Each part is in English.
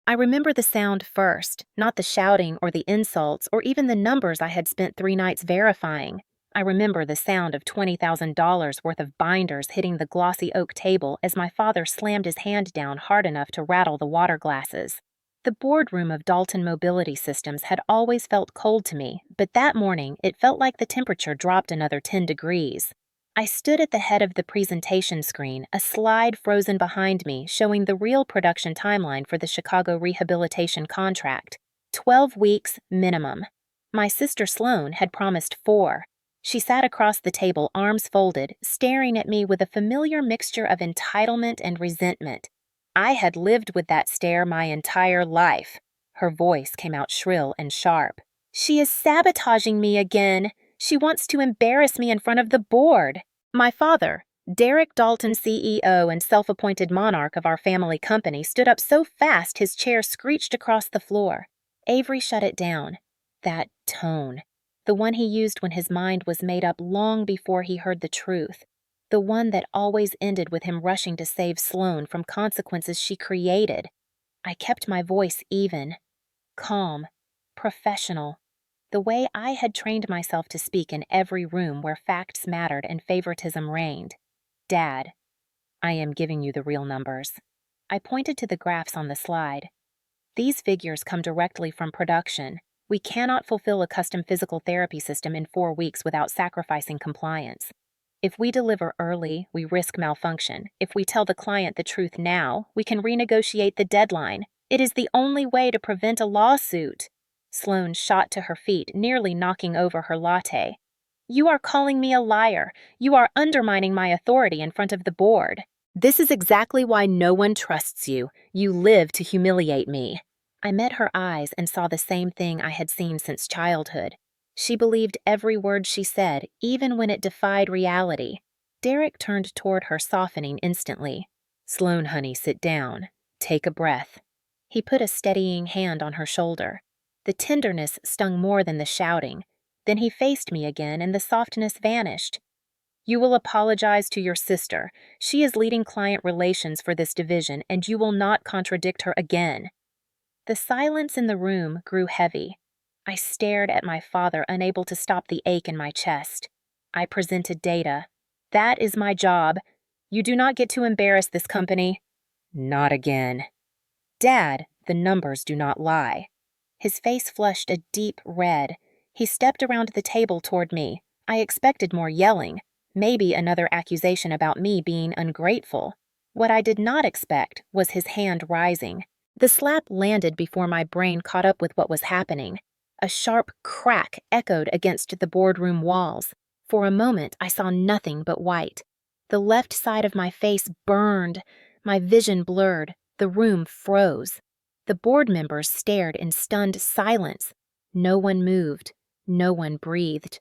I remember the sound first, not the shouting or the insults or even the numbers I had spent 3 nights verifying. I remember the sound of $20,000 worth of binders hitting the glossy oak table as my father slammed his hand down hard enough to rattle the water glasses. The boardroom of Dalton Mobility Systems had always felt cold to me, but that morning it felt like the temperature dropped another 10 degrees. I stood at the head of the presentation screen, a slide frozen behind me showing the real production timeline for the Chicago rehabilitation contract. 12 weeks minimum. My sister Sloan had promised 4. She sat across the table, arms folded, staring at me with a familiar mixture of entitlement and resentment. I had lived with that stare my entire life. Her voice came out shrill and sharp. "She is sabotaging me again. She wants to embarrass me in front of the board." My father, Derek Dalton, CEO and self-appointed monarch of our family company, stood up so fast his chair screeched across the floor. Avery shut it down. That tone. The one he used when his mind was made up long before he heard the truth. The one that always ended with him rushing to save Sloan from consequences she created. I kept my voice even, calm, professional. The way I had trained myself to speak in every room where facts mattered and favoritism reigned. "Dad, I am giving you the real numbers." I pointed to the graphs on the slide. "These figures come directly from production. We cannot fulfill a custom physical therapy system in 4 weeks without sacrificing compliance. If we deliver early, we risk malfunction. If we tell the client the truth now, we can renegotiate the deadline. It is the only way to prevent a lawsuit." Sloan shot to her feet, nearly knocking over her latte. "You are calling me a liar. You are undermining my authority in front of the board. This is exactly why no one trusts you. You live to humiliate me." I met her eyes and saw the same thing I had seen since childhood. She believed every word she said, even when it defied reality. Derek turned toward her, softening instantly. "Sloan, honey, sit down. Take a breath." He put a steadying hand on her shoulder. The tenderness stung more than the shouting. Then he faced me again, and the softness vanished. "You will apologize to your sister. She is leading client relations for this division, and you will not contradict her again." The silence in the room grew heavy. I stared at my father, unable to stop the ache in my chest. I presented data. "That is my job. You do not get to embarrass this company." "Not again." "Dad, the numbers do not lie." His face flushed a deep red. He stepped around the table toward me. I expected more yelling, maybe another accusation about me being ungrateful. What I did not expect was his hand rising. The slap landed before my brain caught up with what was happening. A sharp crack echoed against the boardroom walls. For a moment, I saw nothing but white. The left side of my face burned. My vision blurred. The room froze. The board members stared in stunned silence. No one moved. No one breathed.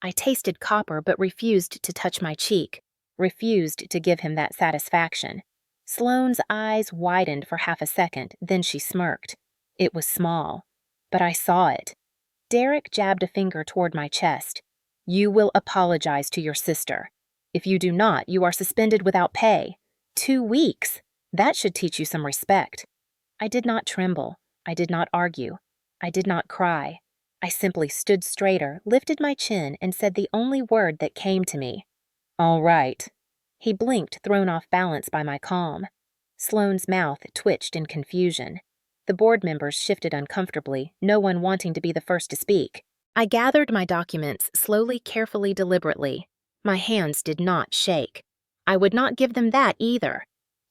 I tasted copper but refused to touch my cheek, refused to give him that satisfaction. Sloane's eyes widened for half a second, then she smirked. It was small, but I saw it. Derek jabbed a finger toward my chest. "You will apologize to your sister. If you do not, you are suspended without pay. 2 weeks. That should teach you some respect." I did not tremble. I did not argue. I did not cry. I simply stood straighter, lifted my chin, and said the only word that came to me. "All right." He blinked, thrown off balance by my calm. Sloane's mouth twitched in confusion. The board members shifted uncomfortably, no one wanting to be the first to speak. I gathered my documents slowly, carefully, deliberately. My hands did not shake. I would not give them that either.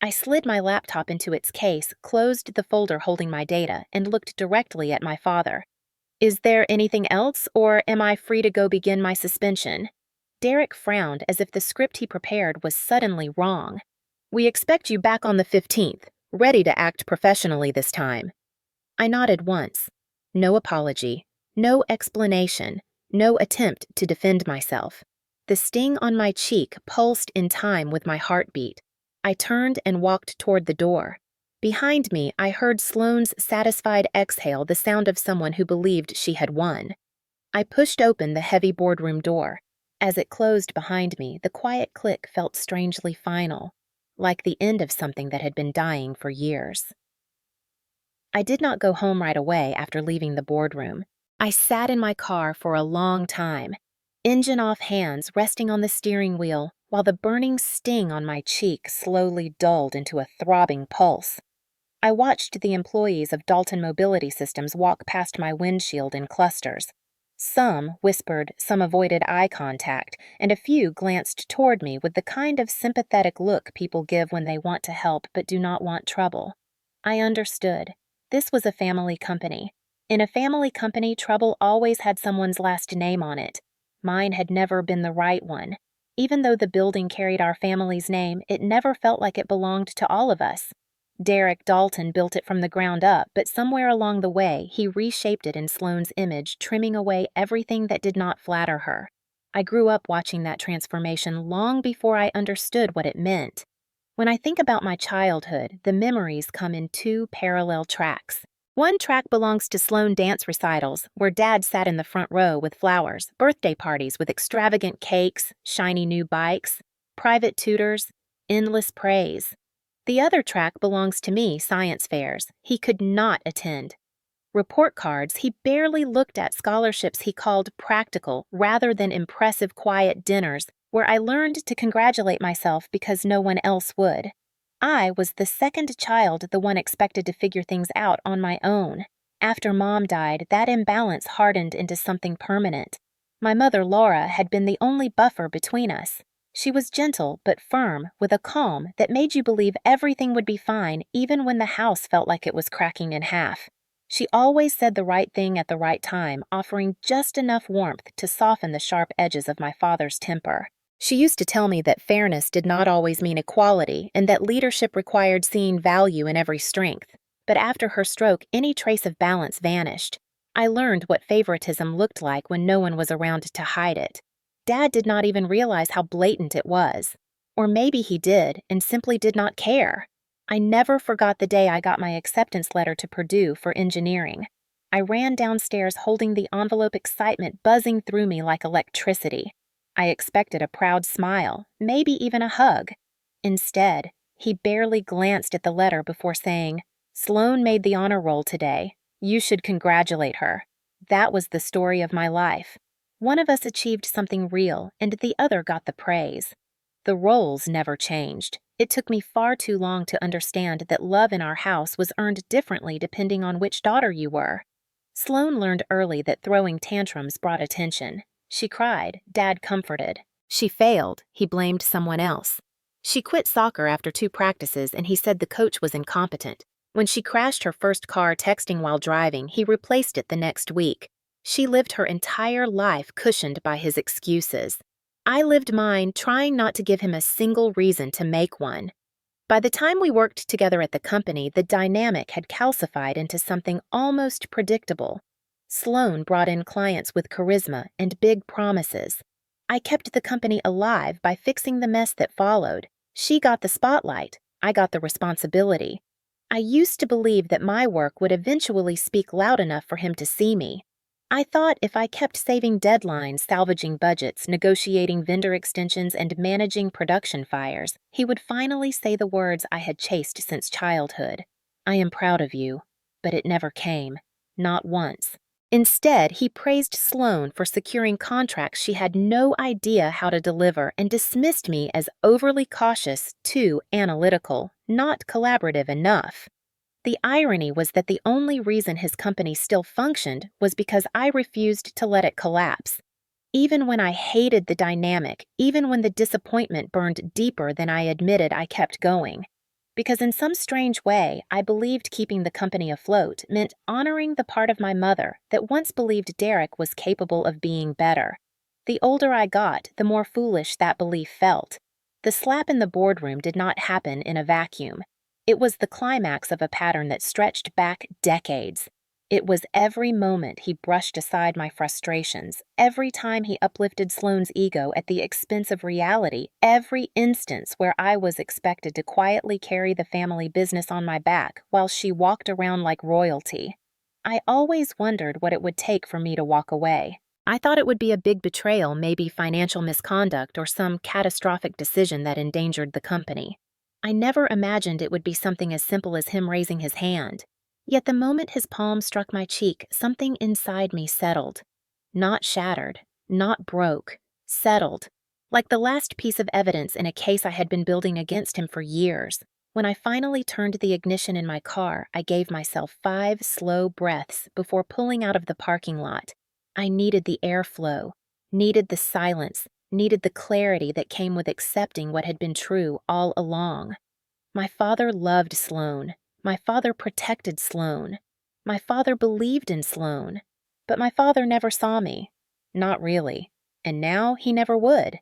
I slid my laptop into its case, closed the folder holding my data, and looked directly at my father. "Is there anything else, or am I free to go begin my suspension?" Derek frowned as if the script he prepared was suddenly wrong. "We expect you back on the 15th, ready to act professionally this time." I nodded once. No apology, no explanation, no attempt to defend myself. The sting on my cheek pulsed in time with my heartbeat. I turned and walked toward the door. Behind me, I heard Sloane's satisfied exhale, the sound of someone who believed she had won. I pushed open the heavy boardroom door. As it closed behind me, the quiet click felt strangely final, like the end of something that had been dying for years. I did not go home right away after leaving the boardroom. I sat in my car for a long time, engine off, hands resting on the steering wheel, while the burning sting on my cheek slowly dulled into a throbbing pulse. I watched the employees of Dalton Mobility Systems walk past my windshield in clusters. Some whispered, some avoided eye contact, and a few glanced toward me with the kind of sympathetic look people give when they want to help but do not want trouble. I understood. This was a family company. In a family company, trouble always had someone's last name on it. Mine had never been the right one. Even though the building carried our family's name, it never felt like it belonged to all of us. Derek Dalton built it from the ground up, but somewhere along the way, he reshaped it in Sloane's image, trimming away everything that did not flatter her. I grew up watching that transformation long before I understood what it meant. When I think about my childhood, the memories come in two parallel tracks. One track belongs to Sloane dance recitals, where Dad sat in the front row with flowers, birthday parties with extravagant cakes, shiny new bikes, private tutors, endless praise. The other track belongs to me, science fairs. He could not attend. Report cards, he barely looked at. Scholarships he called practical rather than impressive quiet dinners where I learned to congratulate myself because no one else would. I was the second child, the one expected to figure things out on my own. After Mom died, that imbalance hardened into something permanent. My mother, Laura, had been the only buffer between us. She was gentle but firm, with a calm that made you believe everything would be fine even when the house felt like it was cracking in half. She always said the right thing at the right time, offering just enough warmth to soften the sharp edges of my father's temper. She used to tell me that fairness did not always mean equality and that leadership required seeing value in every strength. But after her stroke, any trace of balance vanished. I learned what favoritism looked like when no one was around to hide it. Dad did not even realize how blatant it was. Or maybe he did and simply did not care. I never forgot the day I got my acceptance letter to Purdue for engineering. I ran downstairs holding the envelope, excitement buzzing through me like electricity. I expected a proud smile, maybe even a hug. Instead, he barely glanced at the letter before saying, "Sloane made the honor roll today. You should congratulate her." That was the story of my life. One of us achieved something real, and the other got the praise. The roles never changed. It took me far too long to understand that love in our house was earned differently depending on which daughter you were. Sloane learned early that throwing tantrums brought attention. She cried, Dad comforted. She failed, he blamed someone else. She quit soccer after 2 practices and he said the coach was incompetent. When she crashed her first car texting while driving, he replaced it the next week. She lived her entire life cushioned by his excuses. I lived mine trying not to give him a single reason to make one. By the time we worked together at the company, the dynamic had calcified into something almost predictable. Sloane brought in clients with charisma and big promises. I kept the company alive by fixing the mess that followed. She got the spotlight. I got the responsibility. I used to believe that my work would eventually speak loud enough for him to see me. I thought if I kept saving deadlines, salvaging budgets, negotiating vendor extensions, and managing production fires, he would finally say the words I had chased since childhood. "I am proud of you." But it never came. Not once. Instead, he praised Sloane for securing contracts she had no idea how to deliver and dismissed me as overly cautious, too analytical, not collaborative enough. The irony was that the only reason his company still functioned was because I refused to let it collapse. Even when I hated the dynamic, even when the disappointment burned deeper than I admitted, I kept going. Because in some strange way, I believed keeping the company afloat meant honoring the part of my mother that once believed Derek was capable of being better. The older I got, the more foolish that belief felt. The slap in the boardroom did not happen in a vacuum. It was the climax of a pattern that stretched back decades. It was every moment he brushed aside my frustrations, every time he uplifted Sloane's ego at the expense of reality, every instance where I was expected to quietly carry the family business on my back while she walked around like royalty. I always wondered what it would take for me to walk away. I thought it would be a big betrayal, maybe financial misconduct or some catastrophic decision that endangered the company. I never imagined it would be something as simple as him raising his hand. Yet the moment his palm struck my cheek, something inside me settled. Not shattered, not broke, settled, like the last piece of evidence in a case I had been building against him for years. When I finally turned the ignition in my car, I gave myself 5 slow breaths before pulling out of the parking lot. I needed the airflow, needed the silence, needed the clarity that came with accepting what had been true all along. My father loved Sloan. My father protected Sloan. My father believed in Sloan. But my father never saw me. Not really. And now he never would.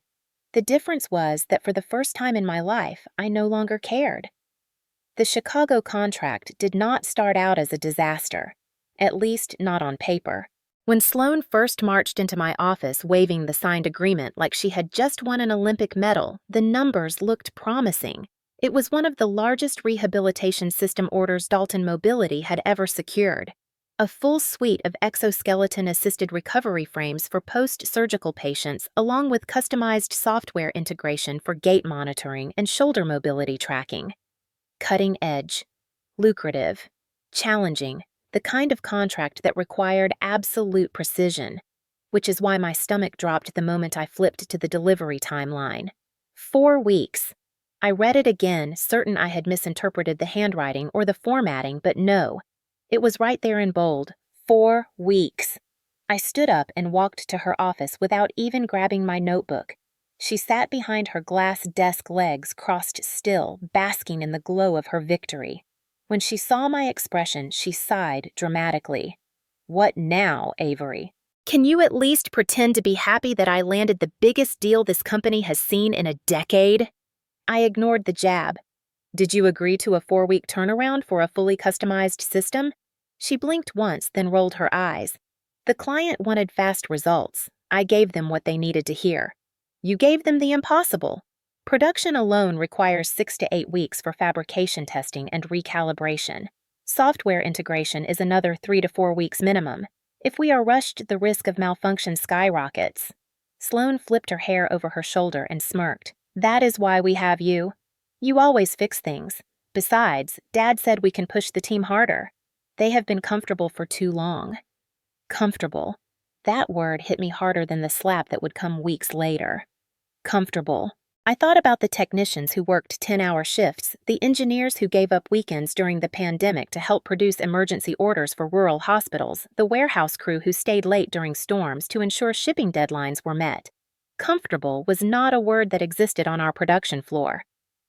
The difference was that for the first time in my life, I no longer cared. The Chicago contract did not start out as a disaster, at least not on paper. When Sloan first marched into my office waving the signed agreement like she had just won an Olympic medal, the numbers looked promising. It was one of the largest rehabilitation system orders Dalton Mobility had ever secured. A full suite of exoskeleton-assisted recovery frames for post-surgical patients, along with customized software integration for gait monitoring and shoulder mobility tracking. Cutting edge, lucrative, challenging, the kind of contract that required absolute precision, which is why my stomach dropped the moment I flipped to the delivery timeline. 4 weeks. I read it again, certain I had misinterpreted the handwriting or the formatting, but no. It was right there in bold. 4 weeks. I stood up and walked to her office without even grabbing my notebook. She sat behind her glass desk legs crossed still, basking in the glow of her victory. When she saw my expression, she sighed dramatically. "What now, Avery? Can you at least pretend to be happy that I landed the biggest deal this company has seen in a decade?" I ignored the jab. "Did you agree to a 4-week turnaround for a fully customized system?" She blinked once, then rolled her eyes. "The client wanted fast results. I gave them what they needed to hear. You gave them the impossible. Production alone requires 6 to 8 weeks for fabrication testing and recalibration. Software integration is another 3 to 4 weeks minimum. If we are rushed, the risk of malfunction skyrockets." Sloan flipped her hair over her shoulder and smirked. "That is why we have you. You always fix things. Besides, Dad said we can push the team harder. They have been comfortable for too long." Comfortable. That word hit me harder than the slap that would come weeks later. Comfortable. I thought about the technicians who worked 10-hour shifts, the engineers who gave up weekends during the pandemic to help produce emergency orders for rural hospitals, the warehouse crew who stayed late during storms to ensure shipping deadlines were met. Comfortable was not a word that existed on our production floor.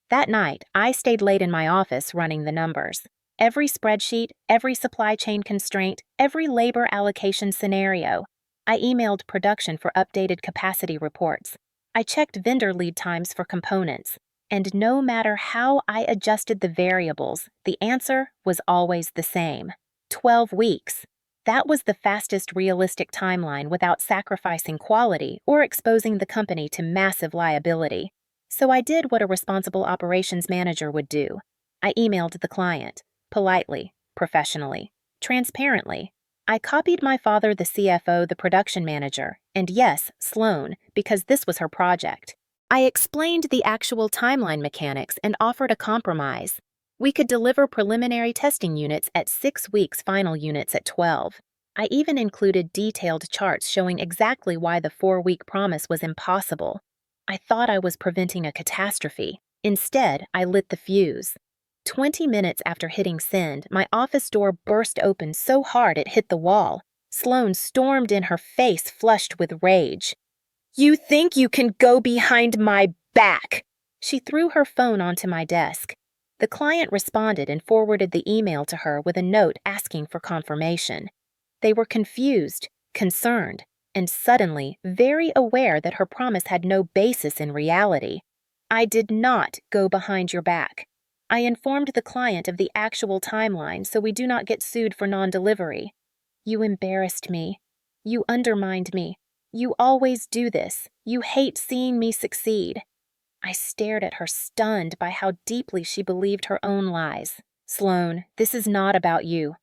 That night, I stayed late in my office running the numbers. Every spreadsheet, every supply chain constraint, every labor allocation scenario. I emailed production for updated capacity reports. I checked vendor lead times for components. And no matter how I adjusted the variables, the answer was always the same. 12 weeks. That was the fastest realistic timeline without sacrificing quality or exposing the company to massive liability. So I did what a responsible operations manager would do. I emailed the client, politely, professionally, transparently. I copied my father, the CFO, the production manager, and yes, Sloan, because this was her project. I explained the actual timeline mechanics and offered a compromise. We could deliver preliminary testing units at 6 weeks, final units at 12. I even included detailed charts showing exactly why the 4-week promise was impossible. I thought I was preventing a catastrophe. Instead, I lit the fuse. 20 minutes after hitting send, my office door burst open so hard it hit the wall. Sloan stormed in, her face flushed with rage. "You think you can go behind my back?" She threw her phone onto my desk. The client responded and forwarded the email to her with a note asking for confirmation. They were confused, concerned, and suddenly very aware that her promise had no basis in reality. I did not go behind your back. I informed the client of the actual timeline so we do not get sued for non-delivery. You embarrassed me. You undermined me. You always do this. You hate seeing me succeed. I stared at her, stunned by how deeply she believed her own lies. "Sloan, this is not about you.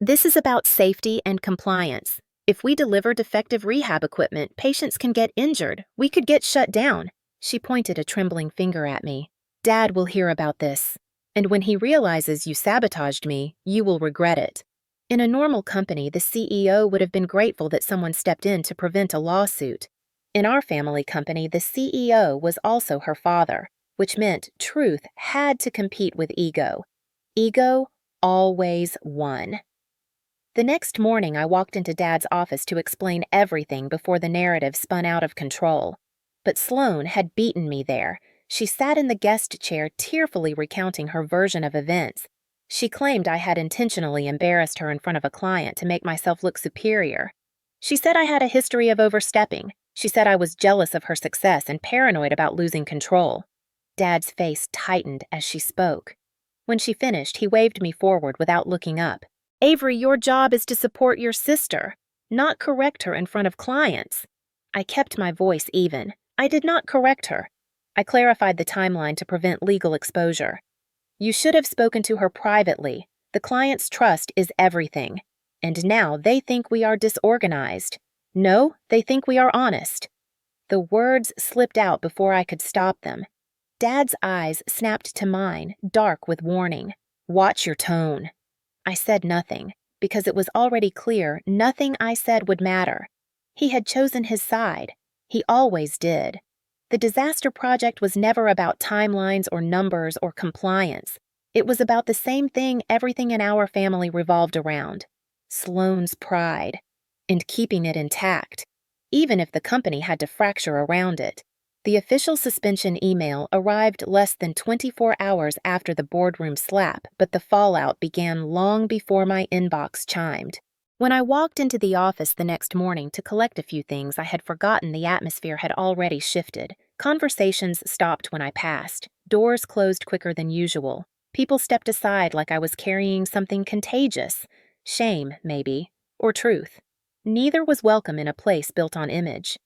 This is about safety and compliance. If we deliver defective rehab equipment, patients can get injured. We could get shut down." She pointed a trembling finger at me. "Dad will hear about this. And when he realizes you sabotaged me, you will regret it. In a normal company, the CEO would have been grateful that someone stepped in to prevent a lawsuit. In our family company, the CEO was also her father, which meant truth had to compete with ego. Ego always won. The next morning, I walked into Dad's office to explain everything before the narrative spun out of control. But Sloane had beaten me there. She sat in the guest chair tearfully recounting her version of events. She claimed I had intentionally embarrassed her in front of a client to make myself look superior. She said I had a history of overstepping. She said I was jealous of her success and paranoid about losing control. Dad's face tightened as she spoke. When she finished, he waved me forward without looking up. Avery, your job is to support your sister, not correct her in front of clients. I kept my voice even. I did not correct her. I clarified the timeline to prevent legal exposure. You should have spoken to her privately. The client's trust is everything. And now they think we are disorganized. No, they think we are honest. The words slipped out before I could stop them. Dad's eyes snapped to mine, dark with warning. Watch your tone. I said nothing, because it was already clear nothing I said would matter. He had chosen his side. He always did. The disaster project was never about timelines or numbers or compliance. It was about the same thing everything in our family revolved around: Sloane's pride, and keeping it intact, even if the company had to fracture around it. The official suspension email arrived less than 24 hours after the boardroom slap, but the fallout began long before my inbox chimed. When I walked into the office the next morning to collect a few things, I had forgotten the atmosphere had already shifted. Conversations stopped when I passed. Doors closed quicker than usual. People stepped aside like I was carrying something contagious. Shame, maybe, or truth. Neither was welcome in a place built on image.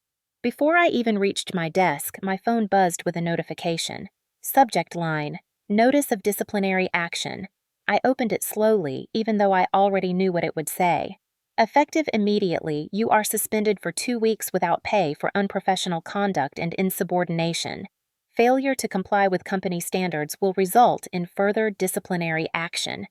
Before I even reached my desk, my phone buzzed with a notification. Subject line: Notice of disciplinary action. I opened it slowly, even though I already knew what it would say. Effective immediately, you are suspended for 2 weeks without pay for unprofessional conduct and insubordination. Failure to comply with company standards will result in further disciplinary action.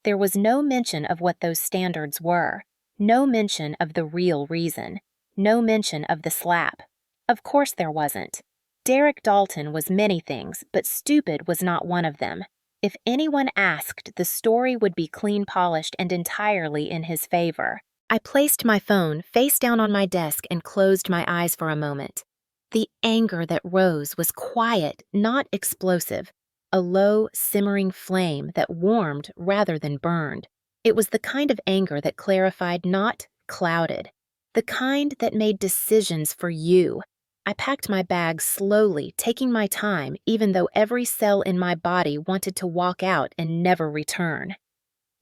There was no mention of what those standards were. No mention of the real reason. No mention of the slap. Of course there wasn't. Derek Dalton was many things, but stupid was not one of them. If anyone asked, the story would be clean polished and entirely in his favor. I placed my phone face down on my desk and closed my eyes for a moment. The anger that rose was quiet, not explosive. A low, simmering flame that warmed rather than burned. It was the kind of anger that clarified, not clouded. The kind that made decisions for you. I packed my bag slowly, taking my time, even though every cell in my body wanted to walk out and never return.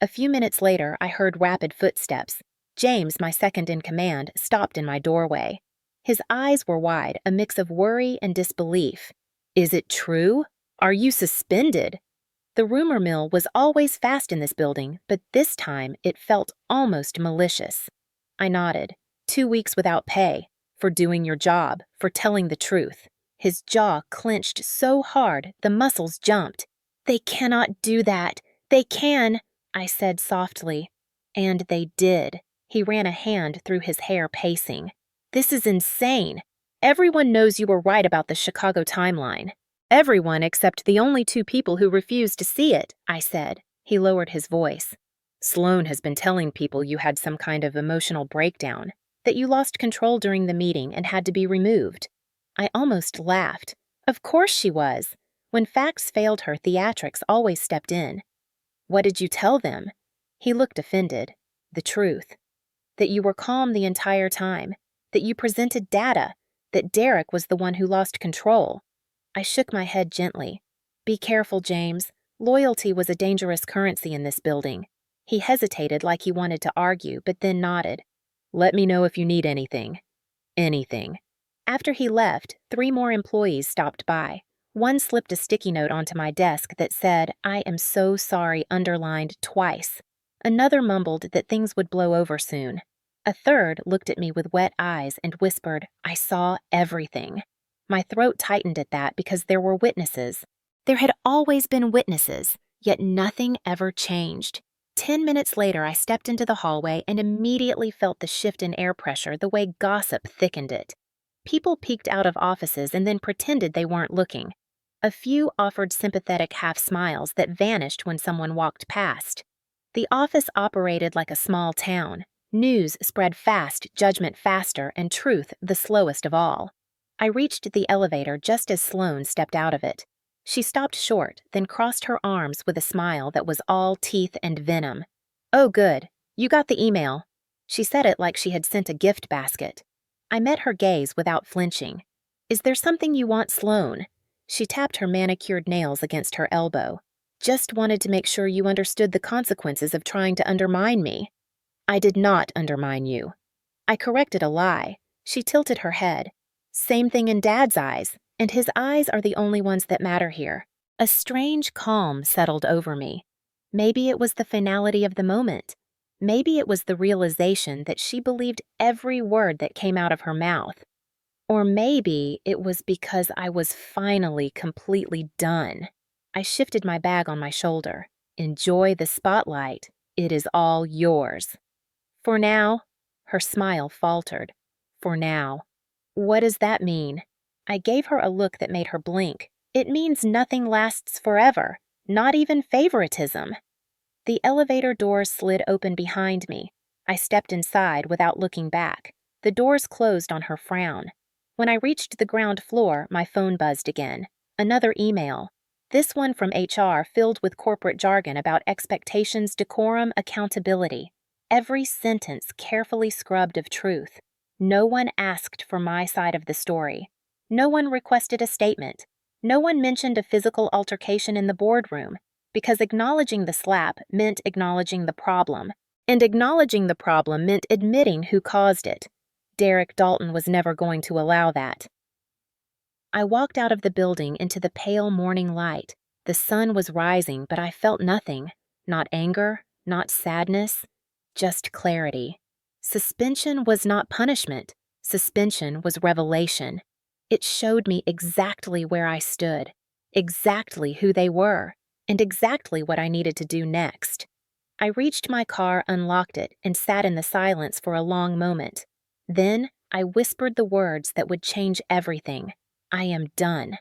A few minutes later, I heard rapid footsteps. James, my second in command, stopped in my doorway. His eyes were wide, a mix of worry and disbelief. Is it true? Are you suspended? The rumor mill was always fast in this building, but this time it felt almost malicious. I nodded. 2 weeks without pay. For doing your job, for telling the truth. His jaw clenched so hard, the muscles jumped. They cannot do that. They can, I said softly. And they did. He ran a hand through his hair, pacing. This is insane. Everyone knows you were right about the Chicago timeline. Everyone except the only 2 people who refused to see it, I said. He lowered his voice. Sloane has been telling people you had some kind of emotional breakdown, that you lost control during the meeting and had to be removed. I almost laughed. Of course she was. When facts failed her, theatrics always stepped in. What did you tell them? He looked offended. The truth. That you were calm the entire time. That you presented data. That Derek was the one who lost control. I shook my head gently. Be careful, James. Loyalty was a dangerous currency in this building. He hesitated like he wanted to argue, but then nodded. Let me know if you need anything. Anything. After he left, 3 more employees stopped by. One slipped a sticky note onto my desk that said, I am so sorry, underlined twice. Another mumbled that things would blow over soon. A third looked at me with wet eyes and whispered, I saw everything. My throat tightened at that because there were witnesses. There had always been witnesses. Yet nothing ever changed. 10 minutes later, I stepped into the hallway and immediately felt the shift in air pressure the way gossip thickened it. People peeked out of offices and then pretended they weren't looking. A few offered sympathetic half smiles that vanished when someone walked past. The office operated like a small town. News spread fast, judgment faster, and truth the slowest of all. I reached the elevator just as Sloane stepped out of it. She stopped short, then crossed her arms with a smile that was all teeth and venom. "Oh, good. You got the email." She said it like she had sent a gift basket. I met her gaze without flinching. "Is there something you want, Sloane?" She tapped her manicured nails against her elbow. "Just wanted to make sure you understood the consequences of trying to undermine me." "I did not undermine you." I corrected a lie. She tilted her head. "Same thing in Dad's eyes, and his eyes are the only ones that matter here." A strange calm settled over me. Maybe it was the finality of the moment. Maybe it was the realization that she believed every word that came out of her mouth. Or maybe it was because I was finally completely done. I shifted my bag on my shoulder. "Enjoy the spotlight. It is all yours." "For now." Her smile faltered. "For now." "What does that mean?" I gave her a look that made her blink. "It means nothing lasts forever, not even favoritism." The elevator doors slid open behind me. I stepped inside without looking back. The doors closed on her frown. When I reached the ground floor, my phone buzzed again. Another email. This one from HR filled with corporate jargon about expectations, decorum, accountability. Every sentence carefully scrubbed of truth. No one asked for my side of the story. No one requested a statement. No one mentioned a physical altercation in the boardroom, because acknowledging the slap meant acknowledging the problem, and acknowledging the problem meant admitting who caused it. Derek Dalton was never going to allow that. I walked out of the building into the pale morning light. The sun was rising, but I felt nothing. Not anger, not sadness, just clarity. Suspension was not punishment. Suspension was revelation. It showed me exactly where I stood, exactly who they were, and exactly what I needed to do next. I reached my car, unlocked it, and sat in the silence for a long moment. Then I whispered the words that would change everything. "I am done."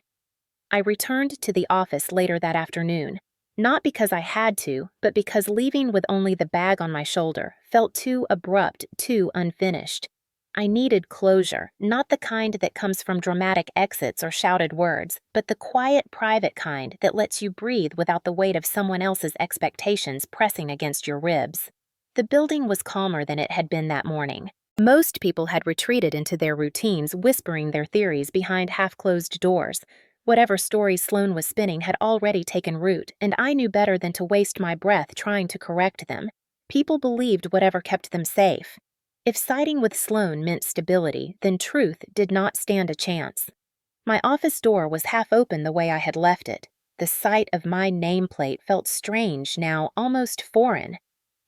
I returned to the office later that afternoon, not because I had to, but because leaving with only the bag on my shoulder felt too abrupt, too unfinished. I needed closure, not the kind that comes from dramatic exits or shouted words, but the quiet, private kind that lets you breathe without the weight of someone else's expectations pressing against your ribs. The building was calmer than it had been that morning. Most people had retreated into their routines, whispering their theories behind half-closed doors. Whatever stories Sloane was spinning had already taken root, and I knew better than to waste my breath trying to correct them. People believed whatever kept them safe. If siding with Sloane meant stability, then truth did not stand a chance. My office door was half open the way I had left it. The sight of my nameplate felt strange now, almost foreign.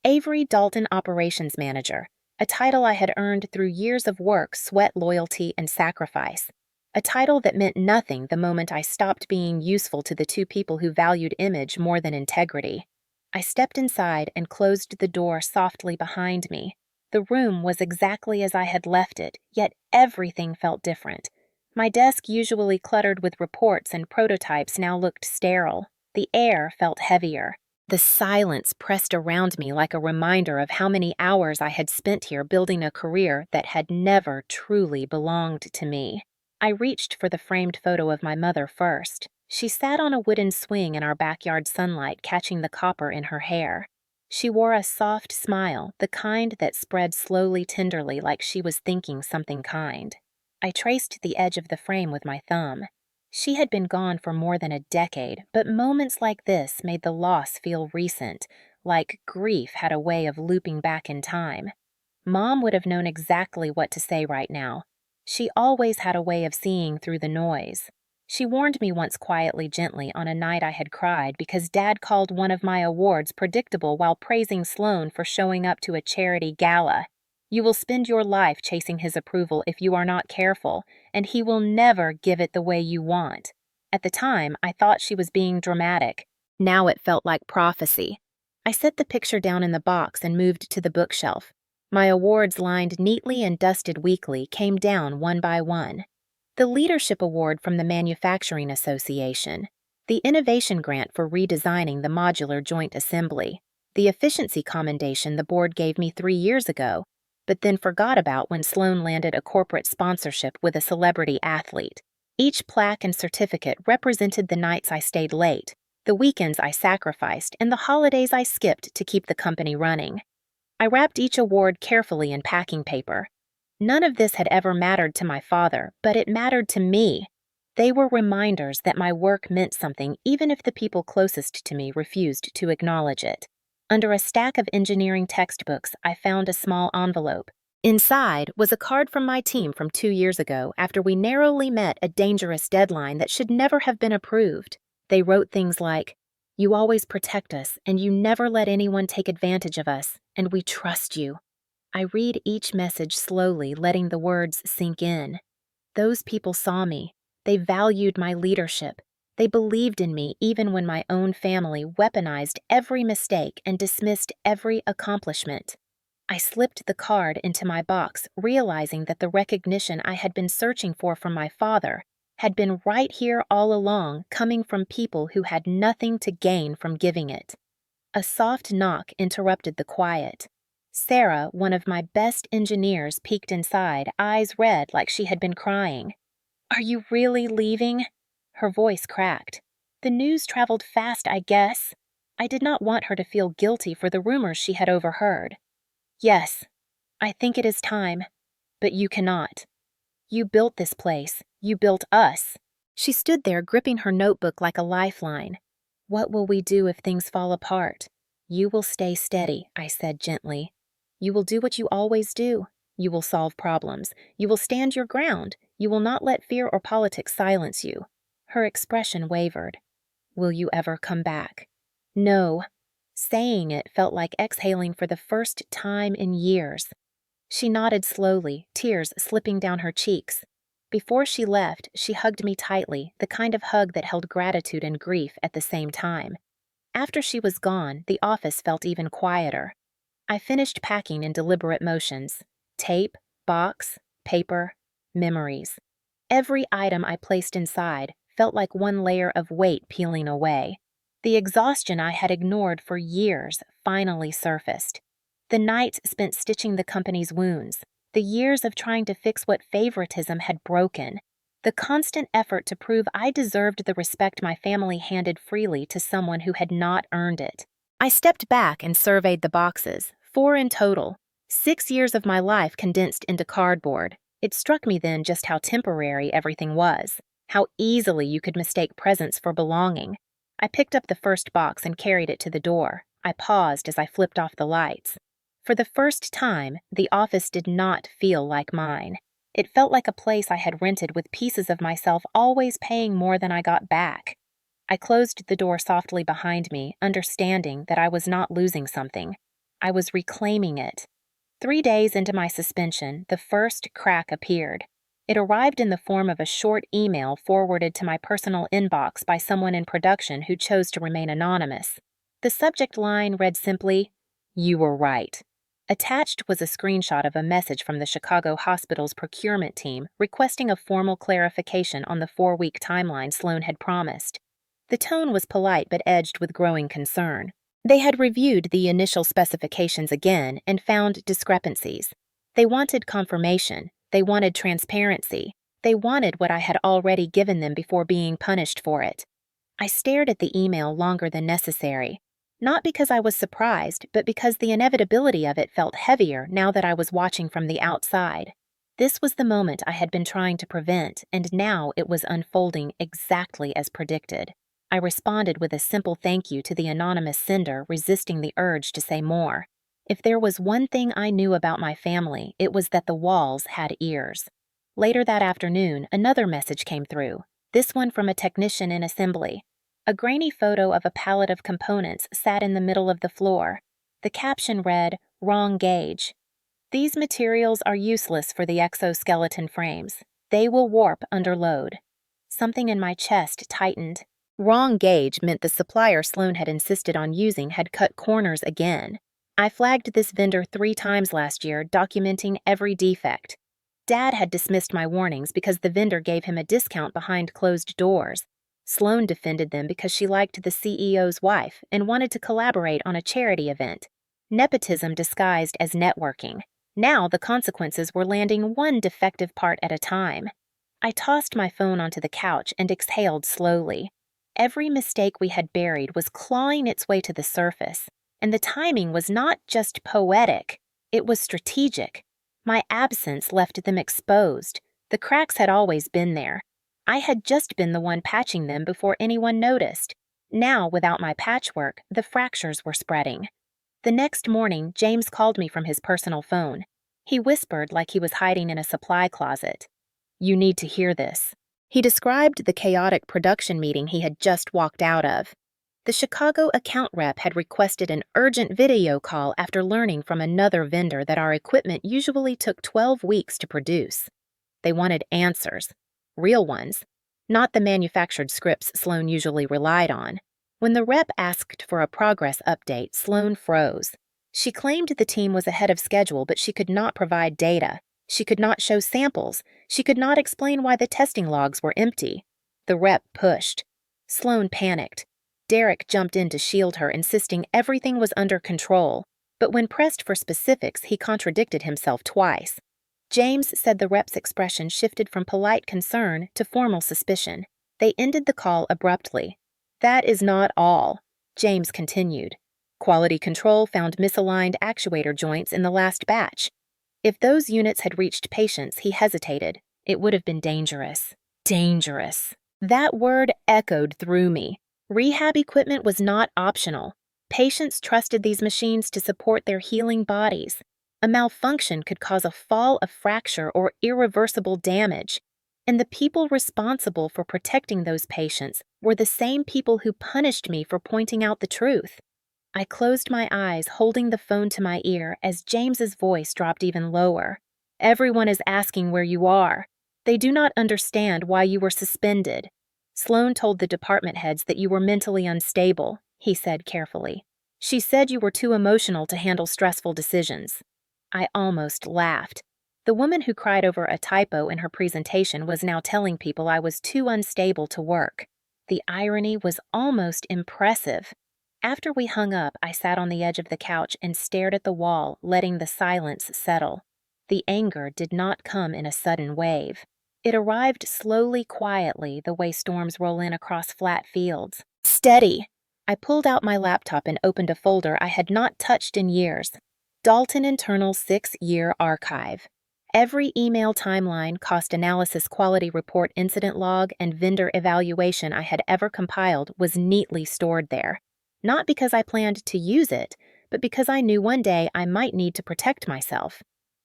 Avery Dalton Operations Manager, a title I had earned through years of work, sweat, loyalty, and sacrifice. A title that meant nothing the moment I stopped being useful to the two people who valued image more than integrity. I stepped inside and closed the door softly behind me. The room was exactly as I had left it, yet everything felt different. My desk, usually cluttered with reports and prototypes, now looked sterile. The air felt heavier. The silence pressed around me like a reminder of how many hours I had spent here building a career that had never truly belonged to me. I reached for the framed photo of my mother first. She sat on a wooden swing in our backyard sunlight, catching the copper in her hair. She wore a soft smile, the kind that spread slowly, tenderly, like she was thinking something kind. I traced the edge of the frame with my thumb. She had been gone for more than a decade, but moments like this made the loss feel recent, like grief had a way of looping back in time. Mom would have known exactly what to say right now. She always had a way of seeing through the noise. She warned me once quietly, gently, on a night I had cried because Dad called one of my awards predictable while praising Sloane for showing up to a charity gala. "You will spend your life chasing his approval if you are not careful, and he will never give it the way you want." At the time, I thought she was being dramatic. Now it felt like prophecy. I set the picture down in the box and moved to the bookshelf. My awards, lined neatly and dusted weekly, came down one by one. The Leadership Award from the Manufacturing Association, the Innovation Grant for redesigning the modular joint assembly, the Efficiency Commendation the board gave me 3 years ago, but then forgot about when Sloan landed a corporate sponsorship with a celebrity athlete. Each plaque and certificate represented the nights I stayed late, the weekends I sacrificed, and the holidays I skipped to keep the company running. I wrapped each award carefully in packing paper. None of this had ever mattered to my father, but it mattered to me. They were reminders that my work meant something even if the people closest to me refused to acknowledge it. Under a stack of engineering textbooks, I found a small envelope. Inside was a card from my team from 2 years ago after we narrowly met a dangerous deadline that should never have been approved. They wrote things like, "You always protect us, and you never let anyone take advantage of us, and we trust you." I read each message slowly, letting the words sink in. Those people saw me. They valued my leadership. They believed in me even when my own family weaponized every mistake and dismissed every accomplishment. I slipped the card into my box, realizing that the recognition I had been searching for from my father had been right here all along, coming from people who had nothing to gain from giving it. A soft knock interrupted the quiet. Sarah, one of my best engineers, peeked inside, eyes red like she had been crying. "Are you really leaving?" Her voice cracked. "The news traveled fast, I guess." I did not want her to feel guilty for the rumors she had overheard. "Yes, I think it is time, but you cannot. You built this place. You built us." She stood there gripping her notebook like a lifeline. "What will we do if things fall apart?" "You will stay steady," I said gently. "You will do what you always do. You will solve problems. You will stand your ground. You will not let fear or politics silence you." Her expression wavered. "Will you ever come back?" "No." Saying it felt like exhaling for the first time in years. She nodded slowly, tears slipping down her cheeks. Before she left, she hugged me tightly, the kind of hug that held gratitude and grief at the same time. After she was gone, the office felt even quieter. I finished packing in deliberate motions. Tape, box, paper, memories. Every item I placed inside felt like one layer of weight peeling away. The exhaustion I had ignored for years finally surfaced. The nights spent stitching the company's wounds, the years of trying to fix what favoritism had broken, the constant effort to prove I deserved the respect my family handed freely to someone who had not earned it. I stepped back and surveyed the boxes, 4 in total, 6 years of my life condensed into cardboard. It struck me then just how temporary everything was, how easily you could mistake presence for belonging. I picked up the first box and carried it to the door. I paused as I flipped off the lights. For the first time, the office did not feel like mine. It felt like a place I had rented with pieces of myself always paying more than I got back. I closed the door softly behind me, understanding that I was not losing something. I was reclaiming it. 3 days into my suspension, the first crack appeared. It arrived in the form of a short email forwarded to my personal inbox by someone in production who chose to remain anonymous. The subject line read simply, "You were right." Attached was a screenshot of a message from the Chicago Hospital's procurement team requesting a formal clarification on the 4-week timeline Sloan had promised. The tone was polite but edged with growing concern. They had reviewed the initial specifications again and found discrepancies. They wanted confirmation. They wanted transparency. They wanted what I had already given them before being punished for it. I stared at the email longer than necessary. Not because I was surprised, but because the inevitability of it felt heavier now that I was watching from the outside. This was the moment I had been trying to prevent, and now it was unfolding exactly as predicted. I responded with a simple thank you to the anonymous sender, resisting the urge to say more. If there was one thing I knew about my family, it was that the walls had ears. Later that afternoon, another message came through, this one from a technician in assembly. A grainy photo of a pallet of components sat in the middle of the floor. The caption read, "Wrong gauge. These materials are useless for the exoskeleton frames. They will warp under load." Something in my chest tightened. Wrong gauge meant the supplier Sloan had insisted on using had cut corners again. I flagged this vendor 3 times last year, documenting every defect. Dad had dismissed my warnings because the vendor gave him a discount behind closed doors. Sloan defended them because she liked the CEO's wife and wanted to collaborate on a charity event. Nepotism disguised as networking. Now the consequences were landing one defective part at a time. I tossed my phone onto the couch and exhaled slowly. Every mistake we had buried was clawing its way to the surface, and the timing was not just poetic, it was strategic. My absence left them exposed. The cracks had always been there. I had just been the one patching them before anyone noticed. Now, without my patchwork, the fractures were spreading. The next morning, James called me from his personal phone. He whispered like he was hiding in a supply closet. "You need to hear this." He described the chaotic production meeting he had just walked out of. The Chicago account rep had requested an urgent video call after learning from another vendor that our equipment usually took 12 weeks to produce. They wanted answers, real ones, not the manufactured scripts Sloan usually relied on. When the rep asked for a progress update, Sloan froze. She claimed the team was ahead of schedule, but she could not provide data. She could not show samples. She could not explain why the testing logs were empty. The rep pushed. Sloan panicked. Derek jumped in to shield her, insisting everything was under control. But when pressed for specifics, he contradicted himself twice. James said the rep's expression shifted from polite concern to formal suspicion. They ended the call abruptly. "That is not all," James continued. "Quality control found misaligned actuator joints in the last batch. If those units had reached patients," he hesitated, "it would have been dangerous." Dangerous. That word echoed through me. Rehab equipment was not optional. Patients trusted these machines to support their healing bodies. A malfunction could cause a fall, a fracture, or irreversible damage. And the people responsible for protecting those patients were the same people who punished me for pointing out the truth. I closed my eyes, holding the phone to my ear as James's voice dropped even lower. "Everyone is asking where you are. They do not understand why you were suspended. Sloan told the department heads that you were mentally unstable," he said carefully. "She said you were too emotional to handle stressful decisions." I almost laughed. The woman who cried over a typo in her presentation was now telling people I was too unstable to work. The irony was almost impressive. After we hung up, I sat on the edge of the couch and stared at the wall, letting the silence settle. The anger did not come in a sudden wave. It arrived slowly, quietly, the way storms roll in across flat fields. "Steady!" I pulled out my laptop and opened a folder I had not touched in years. Dalton Internal 6-Year Archive. Every email timeline, cost analysis quality report incident log, and vendor evaluation I had ever compiled was neatly stored there. Not because I planned to use it, but because I knew one day I might need to protect myself.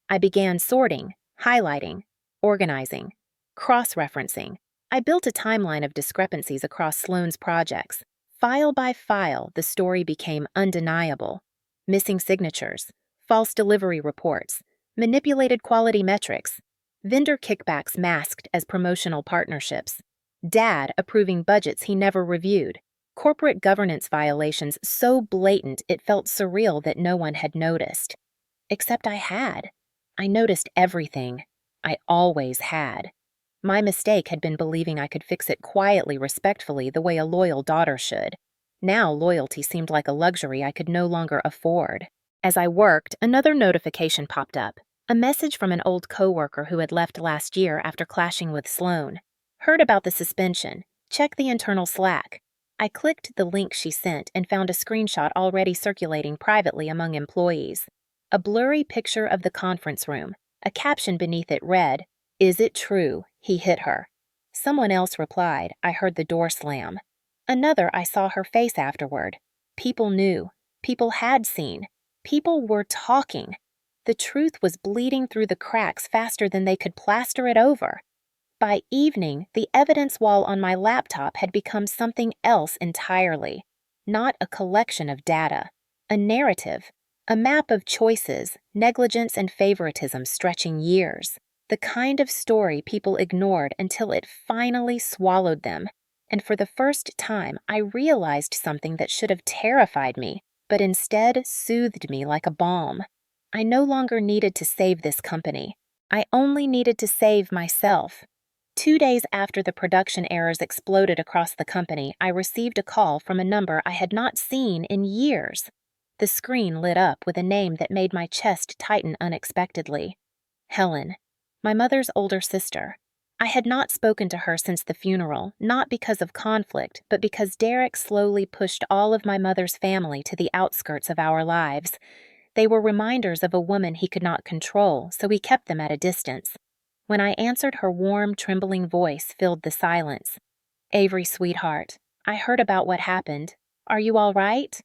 I began sorting, highlighting, organizing, cross-referencing. I built a timeline of discrepancies across Sloan's projects. File by file, the story became undeniable. Missing signatures, false delivery reports, manipulated quality metrics, vendor kickbacks masked as promotional partnerships, Dad approving budgets he never reviewed, corporate governance violations so blatant it felt surreal that no one had noticed. Except I had. I noticed everything. I always had. My mistake had been believing I could fix it quietly, respectfully, the way a loyal daughter should. Now loyalty seemed like a luxury I could no longer afford. As I worked, another notification popped up. A message from an old coworker who had left last year after clashing with Sloan. "Heard about the suspension. Check the internal Slack." I clicked the link she sent and found a screenshot already circulating privately among employees. A blurry picture of the conference room. A caption beneath it read, "Is it true? He hit her." Someone else replied, "I heard the door slam." Another, I saw her face afterward. People knew. People had seen. People were talking. The truth was bleeding through the cracks faster than they could plaster it over. By evening, the evidence wall on my laptop had become something else entirely. Not a collection of data. A narrative. A map of choices, negligence, and favoritism stretching years. The kind of story people ignored until it finally swallowed them. And for the first time, I realized something that should have terrified me, but instead soothed me like a balm. I no longer needed to save this company. I only needed to save myself. 2 days after the production errors exploded across the company, I received a call from a number I had not seen in years. The screen lit up with a name that made my chest tighten unexpectedly. Helen, my mother's older sister. I had not spoken to her since the funeral, not because of conflict, but because Derek slowly pushed all of my mother's family to the outskirts of our lives. They were reminders of a woman he could not control, so he kept them at a distance. When I answered, her warm, trembling voice filled the silence. "Avery, sweetheart, I heard about what happened. Are you all right?"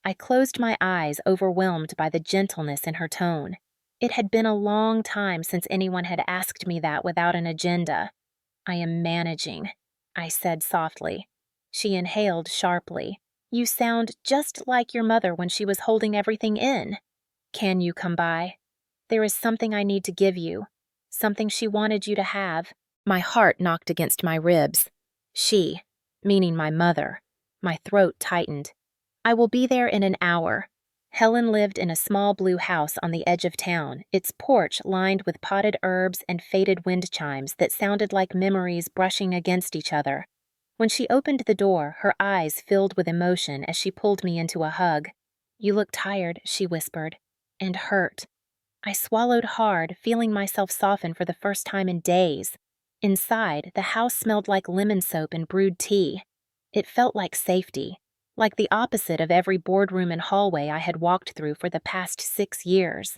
I closed my eyes, overwhelmed by the gentleness in her tone. It had been a long time since anyone had asked me that without an agenda. "I am managing," I said softly. She inhaled sharply. "You sound just like your mother when she was holding everything in. Can you come by? There is something I need to give you. Something she wanted you to have." My heart knocked against my ribs. She, meaning my mother. My throat tightened. "I will be there in an hour." Helen lived in a small blue house on the edge of town, its porch lined with potted herbs and faded wind chimes that sounded like memories brushing against each other. When she opened the door, her eyes filled with emotion as she pulled me into a hug. "You look tired," she whispered, "and hurt." I swallowed hard, feeling myself soften for the first time in days. Inside, the house smelled like lemon soap and brewed tea. It felt like safety, like the opposite of every boardroom and hallway I had walked through for the past 6 years.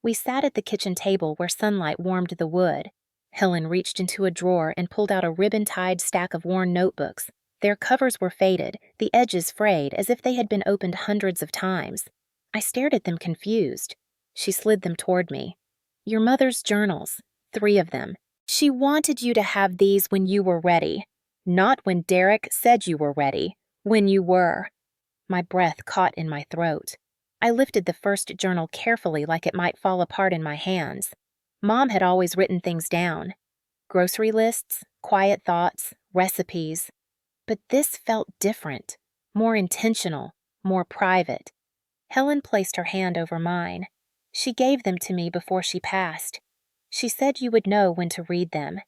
We sat at the kitchen table where sunlight warmed the wood. Helen reached into a drawer and pulled out a ribbon-tied stack of worn notebooks. Their covers were faded, the edges frayed, as if they had been opened hundreds of times. I stared at them confused. She slid them toward me. "Your mother's journals, 3 of them. She wanted you to have these when you were ready. Not when Derek said you were ready. When you were." My breath caught in my throat. I lifted the first journal carefully like it might fall apart in my hands. Mom had always written things down. Grocery lists, quiet thoughts, recipes. But this felt different, more intentional, more private. Helen placed her hand over mine. "She gave them to me before she passed. She said you would know when to read them.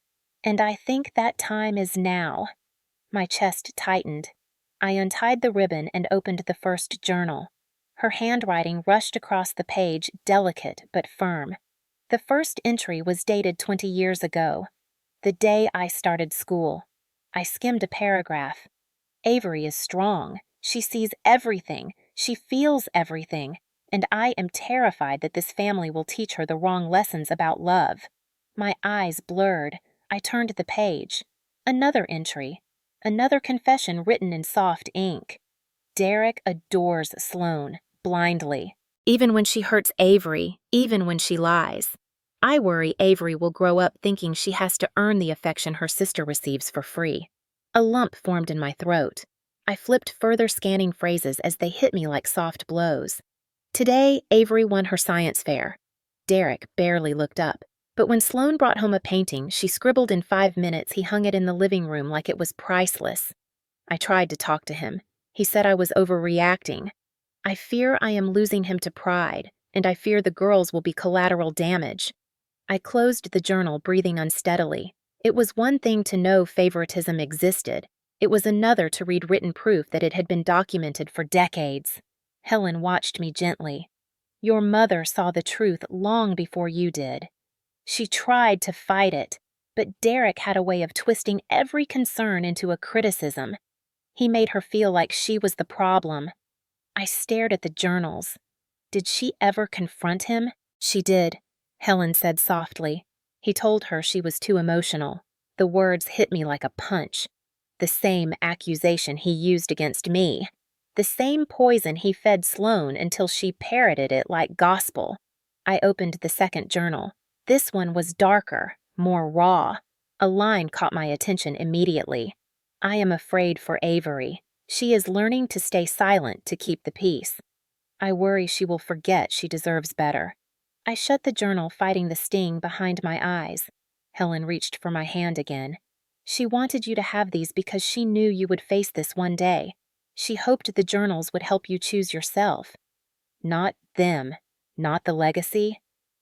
And I think that time is now." My chest tightened. I untied the ribbon and opened the first journal. Her handwriting rushed across the page, delicate but firm. The first entry was dated 20 years ago, the day I started school. I skimmed a paragraph. "Avery is strong. She sees everything. She feels everything. And I am terrified that this family will teach her the wrong lessons about love." My eyes blurred. I turned the page. Another entry. Another confession written in soft ink. "Derek adores Sloane, blindly. Even when she hurts Avery, even when she lies. I worry Avery will grow up thinking she has to earn the affection her sister receives for free." A lump formed in my throat. I flipped further, scanning phrases as they hit me like soft blows. Today, Avery won her science fair. Derek barely looked up. But when Sloane brought home a painting she scribbled in 5 minutes, he hung it in the living room like it was priceless. I tried to talk to him. He said I was overreacting. "I fear I am losing him to pride, and I fear the girls will be collateral damage." I closed the journal, breathing unsteadily. It was one thing to know favoritism existed. It was another to read written proof that it had been documented for decades. Helen watched me gently. "Your mother saw the truth long before you did. She tried to fight it, but Derek had a way of twisting every concern into a criticism. He made her feel like she was the problem." I stared at the journals. Did she ever confront him? "She did," Helen said softly. "He told her she was too emotional." The words hit me like a punch. The same accusation he used against me. The same poison he fed Sloane until she parroted it like gospel. I opened the second journal. This one was darker, more raw. A line caught my attention immediately. "I am afraid for Avery. She is learning to stay silent to keep the peace. I worry she will forget she deserves better." I shut the journal, fighting the sting behind my eyes. Helen reached for my hand again. She wanted you to have these because she knew you would face this one day. She hoped the journals would help you choose yourself. Not them, not the legacy,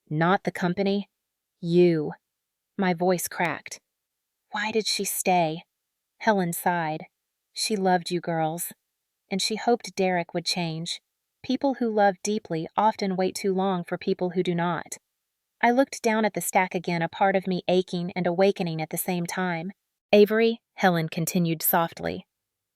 not the company. You. My voice cracked. Why did she stay? Helen sighed. She loved you girls. And she hoped Derek would change. People who love deeply often wait too long for people who do not. I looked down at the stack again, a part of me aching and awakening at the same time. Avery, Helen continued softly,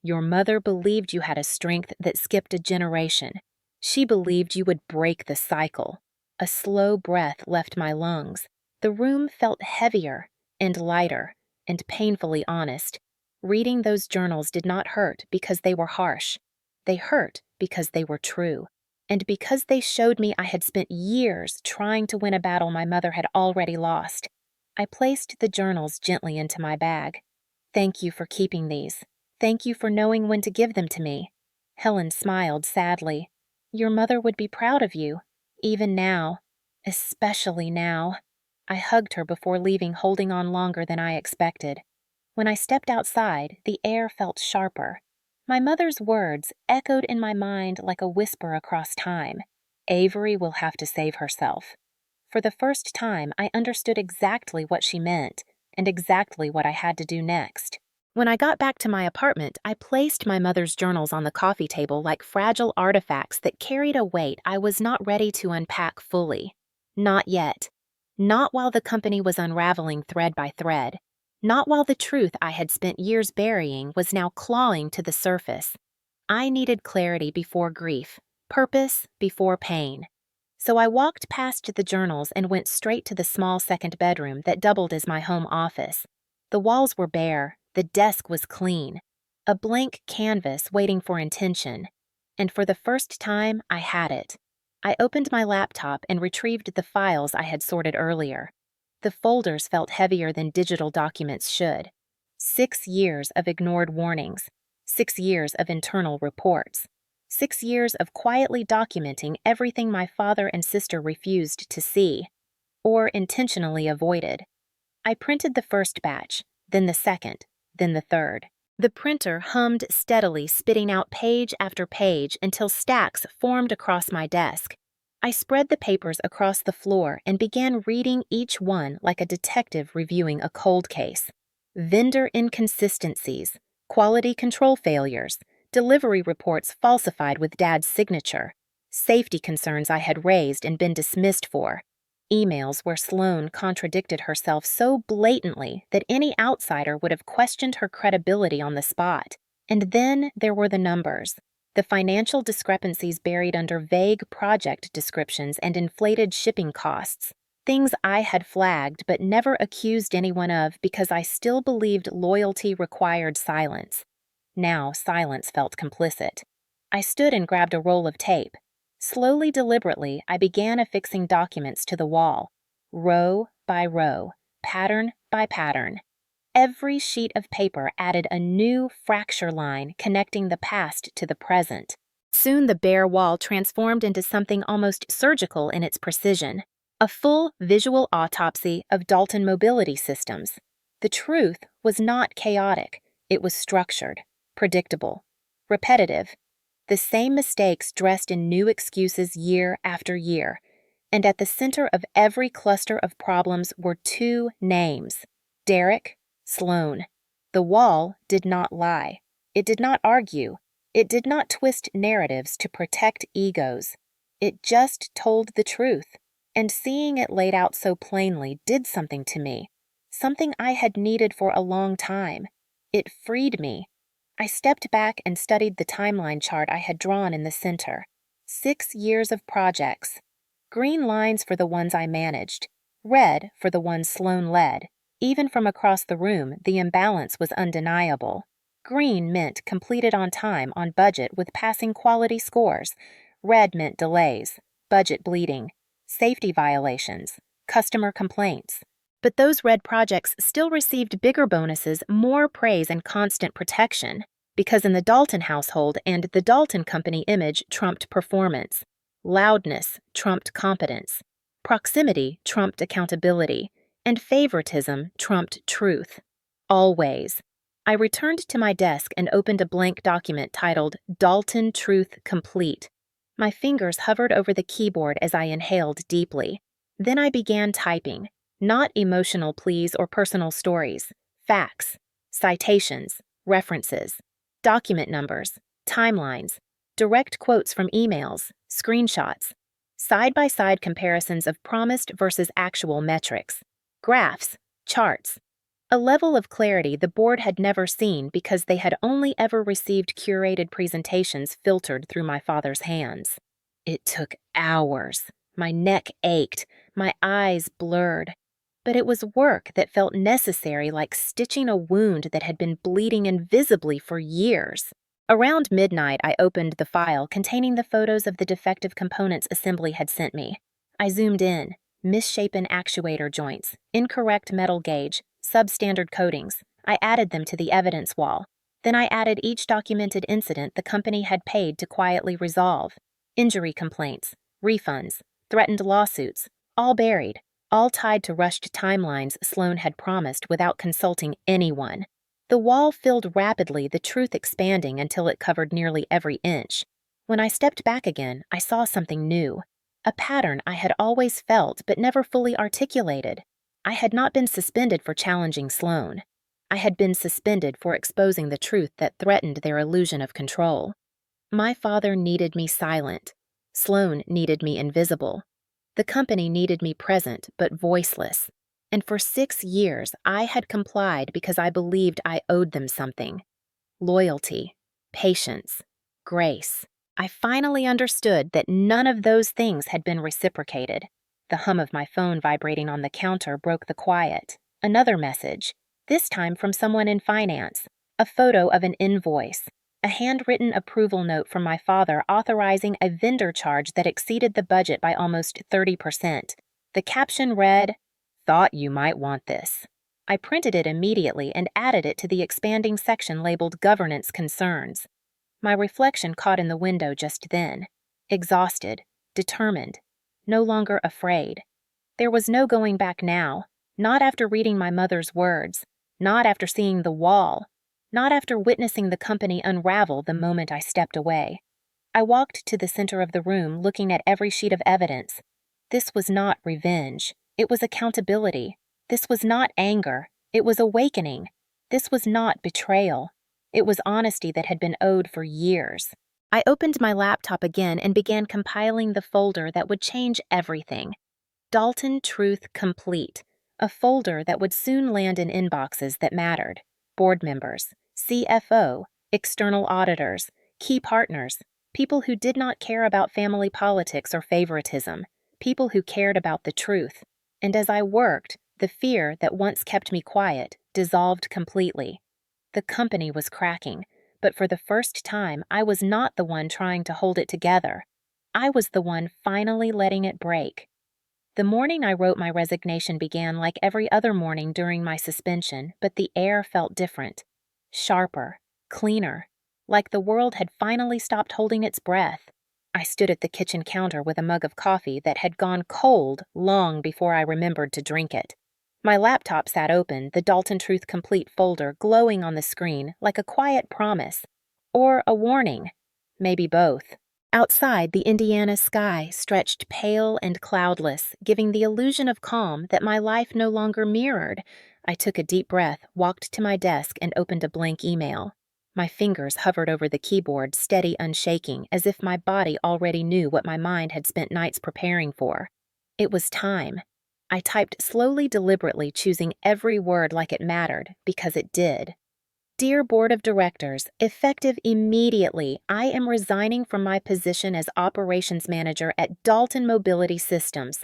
your mother believed you had a strength that skipped a generation. She believed you would break the cycle. A slow breath left my lungs. The room felt heavier and lighter and painfully honest. Reading those journals did not hurt because they were harsh. They hurt because they were true. And because they showed me I had spent years trying to win a battle my mother had already lost. I placed the journals gently into my bag. Thank you for keeping these. Thank you for knowing when to give them to me. Helen smiled sadly. Your mother would be proud of you, even now, especially now. I hugged her before leaving, holding on longer than I expected. When I stepped outside, the air felt sharper. My mother's words echoed in my mind like a whisper across time. Avery will have to save herself. For the first time, I understood exactly what she meant and exactly what I had to do next. When I got back to my apartment, I placed my mother's journals on the coffee table like fragile artifacts that carried a weight I was not ready to unpack fully. Not yet. Not while the company was unraveling thread by thread. Not while the truth I had spent years burying was now clawing to the surface. I needed clarity before grief, purpose before pain. So I walked past the journals and went straight to the small second bedroom that doubled as my home office. The walls were bare, the desk was clean, a blank canvas waiting for intention. And for the first time, I had it. I opened my laptop and retrieved the files I had sorted earlier. The folders felt heavier than digital documents should. 6 years of ignored warnings. 6 years of internal reports. 6 years of quietly documenting everything my father and sister refused to see, or intentionally avoided. I printed the first batch, then the second, then the third. The printer hummed steadily, spitting out page after page until stacks formed across my desk. I spread the papers across the floor and began reading each one like a detective reviewing a cold case. Vendor inconsistencies, quality control failures, delivery reports falsified with Dad's signature, safety concerns I had raised and been dismissed for, emails where Sloan contradicted herself so blatantly that any outsider would have questioned her credibility on the spot. And then there were the numbers. The financial discrepancies buried under vague project descriptions and inflated shipping costs, things I had flagged but never accused anyone of because I still believed loyalty required silence. Now silence felt complicit. I stood and grabbed a roll of tape. Slowly, deliberately, I began affixing documents to the wall, row by row, pattern by pattern. Every sheet of paper added a new fracture line connecting the past to the present. Soon the bare wall transformed into something almost surgical in its precision, a full visual autopsy of Dalton Mobility Systems. The truth was not chaotic. It was structured, predictable, repetitive. The same mistakes dressed in new excuses year after year. And at the center of every cluster of problems were 2 names: Derek, Sloan. The wall did not lie. It did not argue. It did not twist narratives to protect egos. It just told the truth. And seeing it laid out so plainly did something to me. Something I had needed for a long time. It freed me. I stepped back and studied the timeline chart I had drawn in the center. 6 years of projects. Green lines for the ones I managed. Red for the ones Sloan led. Even from across the room, the imbalance was undeniable. Green meant completed on time, on budget, with passing quality scores. Red meant delays, budget bleeding, safety violations, customer complaints. But those red projects still received bigger bonuses, more praise, and constant protection, because in the Dalton household and the Dalton Company image trumped performance. Loudness trumped competence. Proximity trumped accountability. And favoritism trumped truth. Always. I returned to my desk and opened a blank document titled Dalton Truth Complete. My fingers hovered over the keyboard as I inhaled deeply. Then I began typing, not emotional pleas or personal stories, facts, citations, references, document numbers, timelines, direct quotes from emails, screenshots, side-by-side comparisons of promised versus actual metrics, graphs, charts, a level of clarity the board had never seen because they had only ever received curated presentations filtered through my father's hands. It took hours. My neck ached, my eyes blurred. But it was work that felt necessary, like stitching a wound that had been bleeding invisibly for years. Around midnight, I opened the file containing the photos of the defective components assembly had sent me. I zoomed in. Misshapen actuator joints, incorrect metal gauge, substandard coatings. I added them to the evidence wall. Then I added each documented incident the company had paid to quietly resolve. Injury complaints, refunds, threatened lawsuits, all buried, all tied to rushed timelines Sloan had promised without consulting anyone. The wall filled rapidly, the truth expanding until it covered nearly every inch. When I stepped back again, I saw something new. A pattern I had always felt but never fully articulated. I had not been suspended for challenging Sloan. I had been suspended for exposing the truth that threatened their illusion of control. My father needed me silent. Sloan needed me invisible. The company needed me present but voiceless. And for 6 years, I had complied because I believed I owed them something. Loyalty, patience, grace. I finally understood that none of those things had been reciprocated. The hum of my phone vibrating on the counter broke the quiet. Another message, this time from someone in finance. A photo of an invoice. A handwritten approval note from my father authorizing a vendor charge that exceeded the budget by almost 30%. The caption read, "Thought you might want this." I printed it immediately and added it to the expanding section labeled Governance Concerns. My reflection caught in the window just then. Exhausted, determined, no longer afraid. There was no going back now, not after reading my mother's words, not after seeing the wall, not after witnessing the company unravel the moment I stepped away. I walked to the center of the room, looking at every sheet of evidence. This was not revenge. It was accountability. This was not anger. It was awakening. This was not betrayal. It was honesty that had been owed for years. I opened my laptop again and began compiling the folder that would change everything. Dalton Truth Complete, a folder that would soon land in inboxes that mattered. Board members, CFO, external auditors, key partners, people who did not care about family politics or favoritism, people who cared about the truth. And as I worked, the fear that once kept me quiet dissolved completely. The company was cracking, but for the first time, I was not the one trying to hold it together. I was the one finally letting it break. The morning I wrote my resignation began like every other morning during my suspension, but the air felt different. Sharper, cleaner, like the world had finally stopped holding its breath. I stood at the kitchen counter with a mug of coffee that had gone cold long before I remembered to drink it. My laptop sat open, the Dalton Truth Complete folder glowing on the screen like a quiet promise. Or a warning. Maybe both. Outside, the Indiana sky stretched pale and cloudless, giving the illusion of calm that my life no longer mirrored. I took a deep breath, walked to my desk, and opened a blank email. My fingers hovered over the keyboard, steady, unshaking, as if my body already knew what my mind had spent nights preparing for. It was time. I typed slowly, deliberately, choosing every word like it mattered, because it did. Dear Board of Directors, effective immediately, I am resigning from my position as Operations Manager at Dalton Mobility Systems.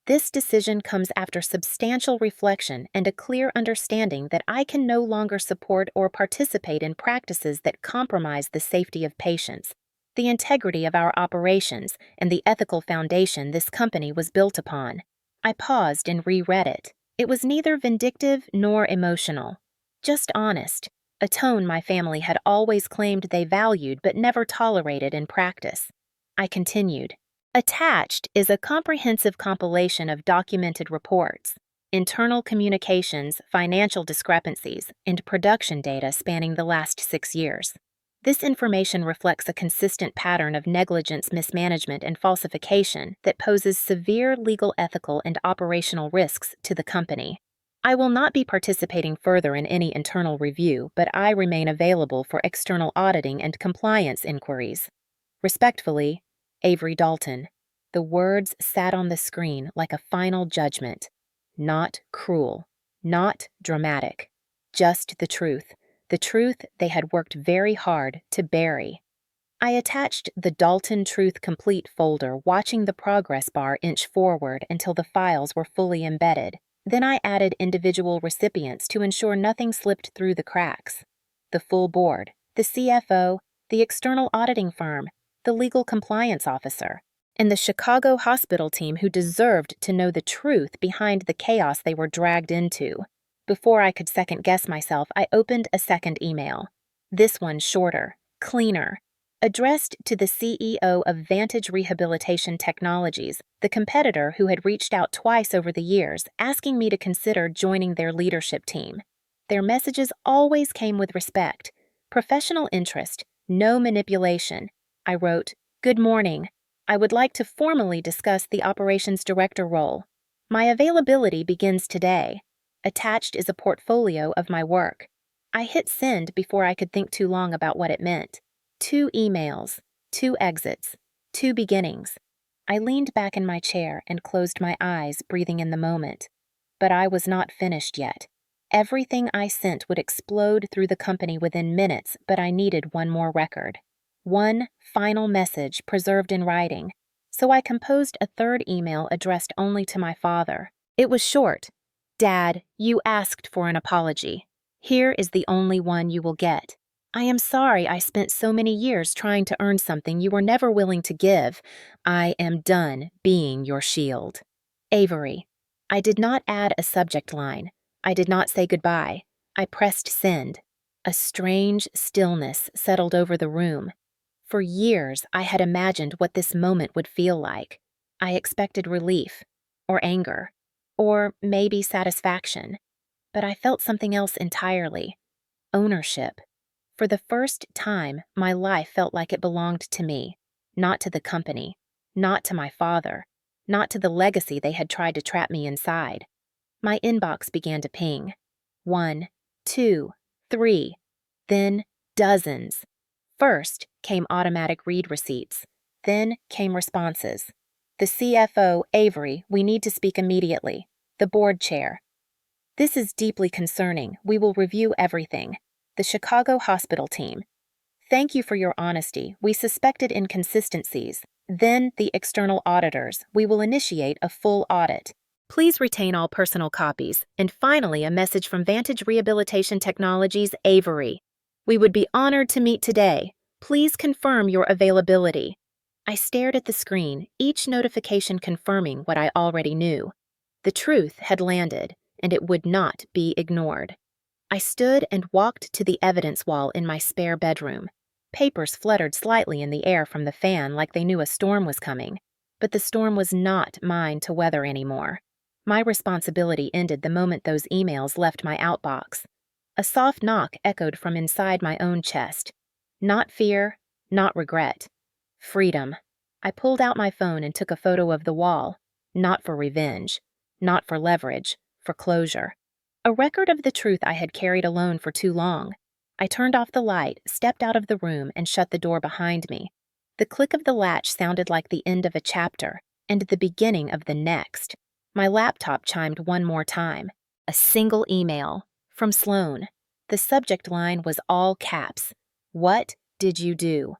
This decision comes after substantial reflection and a clear understanding that I can no longer support or participate in practices that compromise the safety of patients, the integrity of our operations, and the ethical foundation this company was built upon. I paused and reread it. It was neither vindictive nor emotional, just honest, a tone my family had always claimed they valued but never tolerated in practice. I continued. Attached is a comprehensive compilation of documented reports, internal communications, financial discrepancies, and production data spanning the last 6 years. This information reflects a consistent pattern of negligence, mismanagement, and falsification that poses severe legal, ethical, and operational risks to the company. I will not be participating further in any internal review, but I remain available for external auditing and compliance inquiries. Respectfully, Avery Dalton. The words sat on the screen like a final judgment. Not cruel, not dramatic, just the truth. The truth they had worked very hard to bury. I attached the Dalton Truth Complete folder, watching the progress bar inch forward until the files were fully embedded. Then I added individual recipients to ensure nothing slipped through the cracks. The full board, the CFO, the external auditing firm, the legal compliance officer, and the Chicago hospital team who deserved to know the truth behind the chaos they were dragged into. Before I could second-guess myself, I opened a second email. This one shorter, cleaner, addressed to the CEO of Vantage Rehabilitation Technologies, the competitor who had reached out twice over the years, asking me to consider joining their leadership team. Their messages always came with respect, professional interest, no manipulation. I wrote, "Good morning. I would like to formally discuss the operations director role. My availability begins today. Attached is a portfolio of my work." I hit send before I could think too long about what it meant. 2 emails, 2 exits, 2 beginnings. I leaned back in my chair and closed my eyes, breathing in the moment. But I was not finished yet. Everything I sent would explode through the company within minutes, but I needed one more record. One final message preserved in writing. So I composed a third email addressed only to my father. It was short. "Dad, you asked for an apology. Here is the only one you will get. I am sorry I spent so many years trying to earn something you were never willing to give. I am done being your shield. Avery." I did not add a subject line. I did not say goodbye. I pressed send. A strange stillness settled over the room. For years, I had imagined what this moment would feel like. I expected relief, or anger, or maybe satisfaction. But I felt something else entirely. Ownership. For the first time, my life felt like it belonged to me, not to the company, not to my father, not to the legacy they had tried to trap me inside. My inbox began to ping. 1, 2, 3, then dozens. First came automatic read receipts. Then came responses. "The CFO, Avery, we need to speak immediately. The board chair. This is deeply concerning. We will review everything. The Chicago hospital team. Thank you for your honesty. We suspected inconsistencies. Then the external auditors. We will initiate a full audit. Please retain all personal copies." And finally, a message from Vantage Rehabilitation Technologies, Avery. "We would be honored to meet today. Please confirm your availability." I stared at the screen, each notification confirming what I already knew. The truth had landed, and it would not be ignored. I stood and walked to the evidence wall in my spare bedroom. Papers fluttered slightly in the air from the fan like they knew a storm was coming, but the storm was not mine to weather anymore. My responsibility ended the moment those emails left my outbox. A soft knock echoed from inside my own chest. Not fear, not regret. Freedom. I pulled out my phone and took a photo of the wall. Not for revenge. Not for leverage. For closure. A record of the truth I had carried alone for too long. I turned off the light, stepped out of the room, and shut the door behind me. The click of the latch sounded like the end of a chapter, and the beginning of the next. My laptop chimed one more time. A single email. From Sloan. The subject line was all caps. "What did you do?"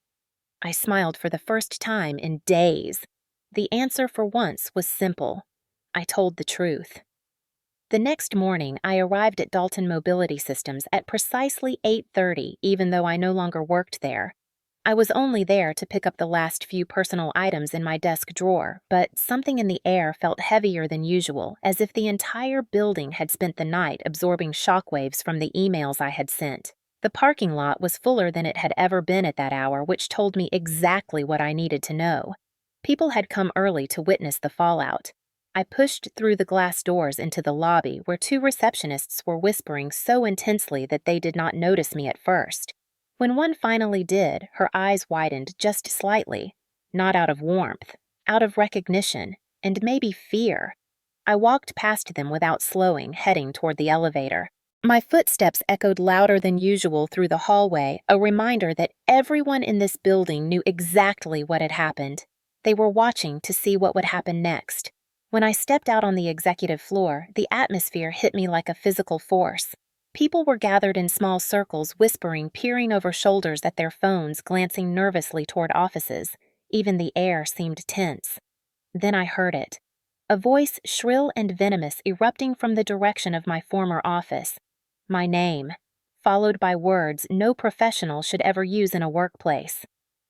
I smiled for the first time in days. The answer for once was simple. I told the truth. The next morning, I arrived at Dalton Mobility Systems at precisely 8:30, even though I no longer worked there. I was only there to pick up the last few personal items in my desk drawer, but something in the air felt heavier than usual, as if the entire building had spent the night absorbing shockwaves from the emails I had sent. The parking lot was fuller than it had ever been at that hour, which told me exactly what I needed to know. People had come early to witness the fallout. I pushed through the glass doors into the lobby where two receptionists were whispering so intensely that they did not notice me at first. When one finally did, her eyes widened just slightly, not out of warmth, out of recognition, and maybe fear. I walked past them without slowing, heading toward the elevator. My footsteps echoed louder than usual through the hallway, a reminder that everyone in this building knew exactly what had happened. They were watching to see what would happen next. When I stepped out on the executive floor, the atmosphere hit me like a physical force. People were gathered in small circles, whispering, peering over shoulders at their phones, glancing nervously toward offices. Even the air seemed tense. Then I heard it. A voice shrill and venomous erupting from the direction of my former office. My name, followed by words no professional should ever use in a workplace.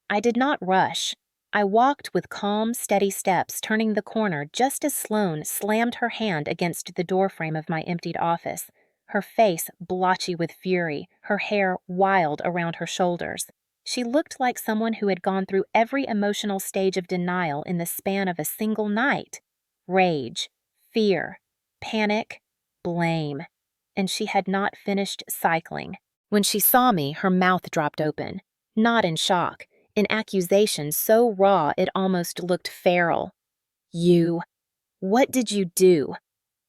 I did not rush. I walked with calm, steady steps, turning the corner just as Sloan slammed her hand against the doorframe of my emptied office, her face blotchy with fury, her hair wild around her shoulders. She looked like someone who had gone through every emotional stage of denial in the span of a single night. Rage, fear, panic, blame. And she had not finished cycling. When she saw me, her mouth dropped open, not in shock, in accusation so raw it almost looked feral. You. What did you do?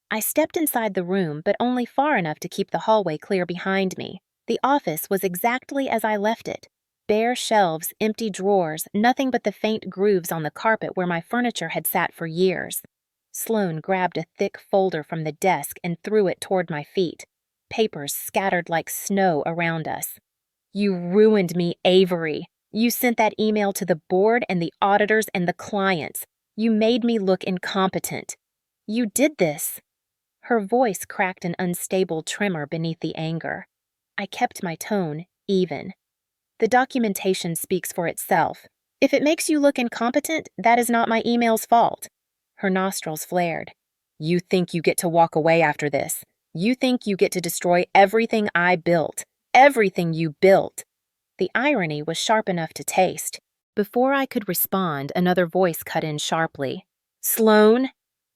I stepped inside the room, but only far enough to keep the hallway clear behind me. The office was exactly as I left it. Bare shelves, empty drawers, nothing but the faint grooves on the carpet where my furniture had sat for years. Sloan grabbed a thick folder from the desk and threw it toward my feet. Papers scattered like snow around us. You ruined me, Avery. You sent that email to the board and the auditors and the clients. You made me look incompetent. You did this. Her voice cracked an unstable tremor beneath the anger. I kept my tone even. The documentation speaks for itself. If it makes you look incompetent, that is not my email's fault. Her nostrils flared. You think you get to walk away after this. You think you get to destroy everything I built. Everything you built. The irony was sharp enough to taste. Before I could respond, another voice cut in sharply. Sloan,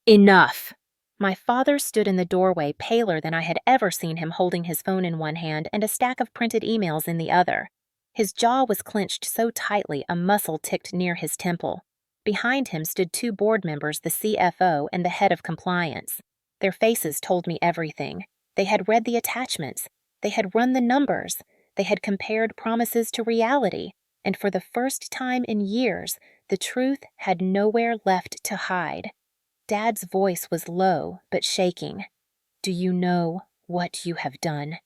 enough. My father stood in the doorway, paler than I had ever seen him, holding his phone in one hand and a stack of printed emails in the other. His jaw was clenched so tightly a muscle ticked near his temple. Behind him stood two board members, the CFO and the head of compliance. Their faces told me everything. They had read the attachments. They had run the numbers. They had compared promises to reality. And for the first time in years, the truth had nowhere left to hide. Dad's voice was low but shaking. Do you know what you have done?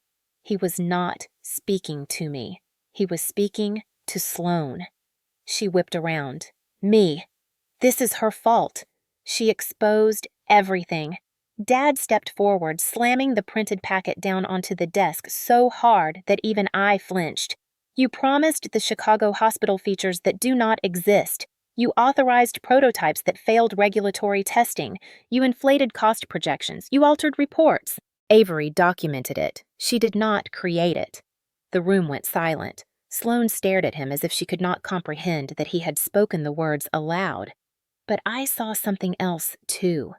He was not speaking to me. He was speaking to Sloan. She whipped around. Me. This is her fault. She exposed everything. Dad stepped forward, slamming the printed packet down onto the desk so hard that even I flinched. You promised the Chicago hospital features that do not exist. You authorized prototypes that failed regulatory testing. You inflated cost projections. You altered reports. Avery documented it. She did not create it. The room went silent. Sloan stared at him as if she could not comprehend that he had spoken the words aloud. But I saw something else, too.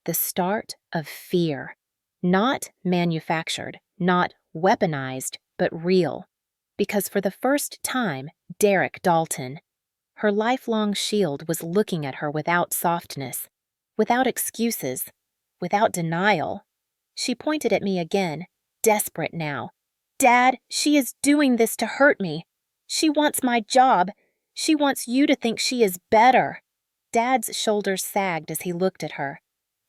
The start of fear. Not manufactured, not weaponized, but real. Because for the first time, Derek Dalton, her lifelong shield, was looking at her without softness, without excuses, without denial. She pointed at me again, desperate now. Dad, she is doing this to hurt me. She wants my job. She wants you to think she is better. Dad's shoulders sagged as he looked at her.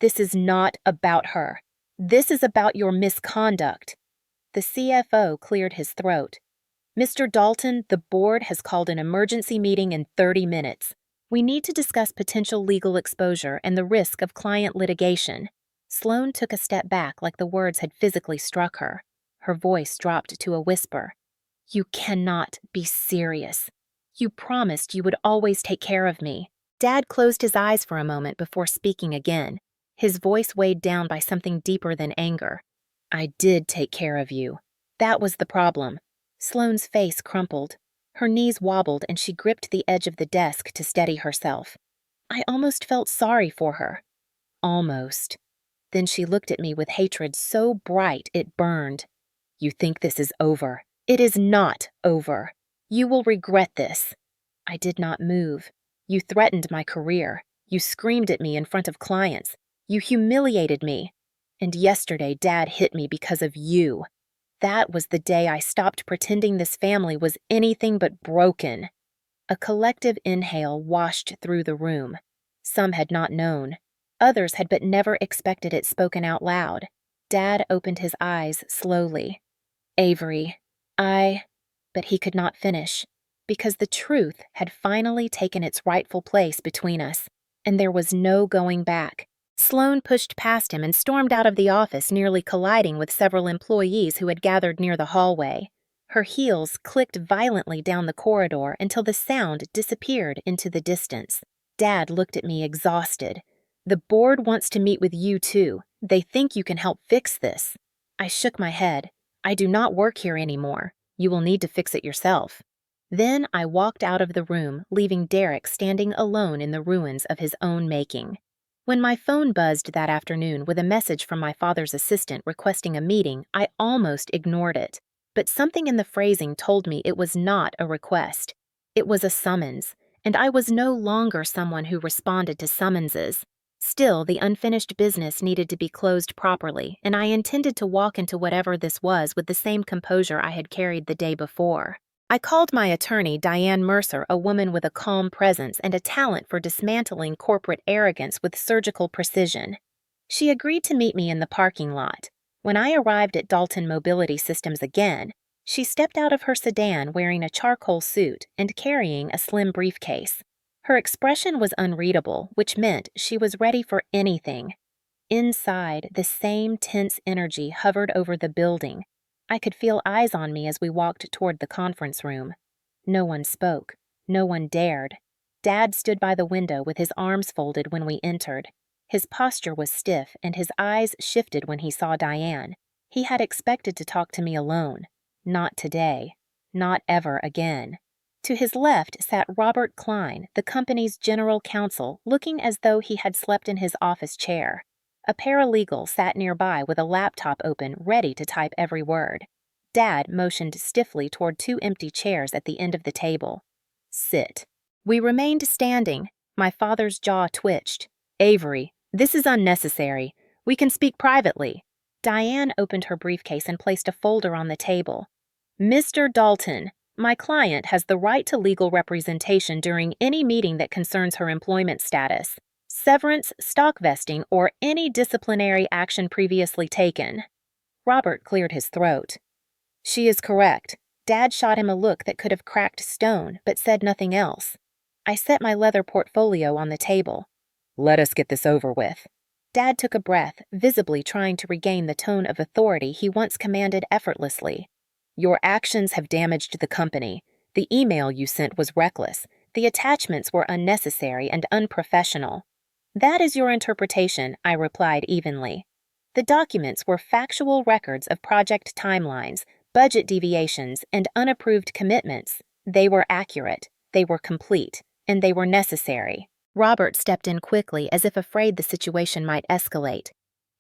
This is not about her. This is about your misconduct. The CFO cleared his throat. Mr. Dalton, the board has called an emergency meeting in 30 minutes. We need to discuss potential legal exposure and the risk of client litigation. Sloan took a step back like the words had physically struck her. Her voice dropped to a whisper. You cannot be serious. You promised you would always take care of me. Dad closed his eyes for a moment before speaking again, his voice weighed down by something deeper than anger. I did take care of you. That was the problem. Sloane's face crumpled. Her knees wobbled and she gripped the edge of the desk to steady herself. I almost felt sorry for her. Almost. Then she looked at me with hatred so bright it burned. You think this is over. It is not over. You will regret this. I did not move. You threatened my career. You screamed at me in front of clients. You humiliated me. And yesterday, Dad hit me because of you. That was the day I stopped pretending this family was anything but broken. A collective inhale washed through the room. Some had not known. Others had but never expected it spoken out loud. Dad opened his eyes slowly. Avery, But he could not finish, because the truth had finally taken its rightful place between us, and there was no going back. Sloan pushed past him and stormed out of the office, nearly colliding with several employees who had gathered near the hallway. Her heels clicked violently down the corridor until the sound disappeared into the distance. Dad looked at me exhausted. The board wants to meet with you too. They think you can help fix this. I shook my head. I do not work here anymore. You will need to fix it yourself. Then I walked out of the room, leaving Derek standing alone in the ruins of his own making. When my phone buzzed that afternoon with a message from my father's assistant requesting a meeting, I almost ignored it. But something in the phrasing told me it was not a request. It was a summons, and I was no longer someone who responded to summonses. Still, the unfinished business needed to be closed properly, and I intended to walk into whatever this was with the same composure I had carried the day before. I called my attorney, Diane Mercer, a woman with a calm presence and a talent for dismantling corporate arrogance with surgical precision. She agreed to meet me in the parking lot. When I arrived at Dalton Mobility Systems again, she stepped out of her sedan wearing a charcoal suit and carrying a slim briefcase. Her expression was unreadable, which meant she was ready for anything. Inside, the same tense energy hovered over the building. I could feel eyes on me as we walked toward the conference room. No one spoke. No one dared. Dad stood by the window with his arms folded when we entered. His posture was stiff, and his eyes shifted when he saw Diane. He had expected to talk to me alone. Not today. Not ever again. To his left sat Robert Klein, the company's general counsel, looking as though he had slept in his office chair. A paralegal sat nearby with a laptop open, ready to type every word. Dad motioned stiffly toward two empty chairs at the end of the table. Sit. We remained standing. My father's jaw twitched. Avery, this is unnecessary. We can speak privately. Diane opened her briefcase and placed a folder on the table. Mr. Dalton, my client has the right to legal representation during any meeting that concerns her employment status, severance, stock vesting, or any disciplinary action previously taken. Robert cleared his throat. She is correct. Dad shot him a look that could have cracked stone, but said nothing else. I set my leather portfolio on the table. Let us get this over with. Dad took a breath, visibly trying to regain the tone of authority he once commanded effortlessly. Your actions have damaged the company. The email you sent was reckless. The attachments were unnecessary and unprofessional. That is your interpretation, I replied evenly. The documents were factual records of project timelines, budget deviations, and unapproved commitments. They were accurate, they were complete, and they were necessary. Robert stepped in quickly as if afraid the situation might escalate.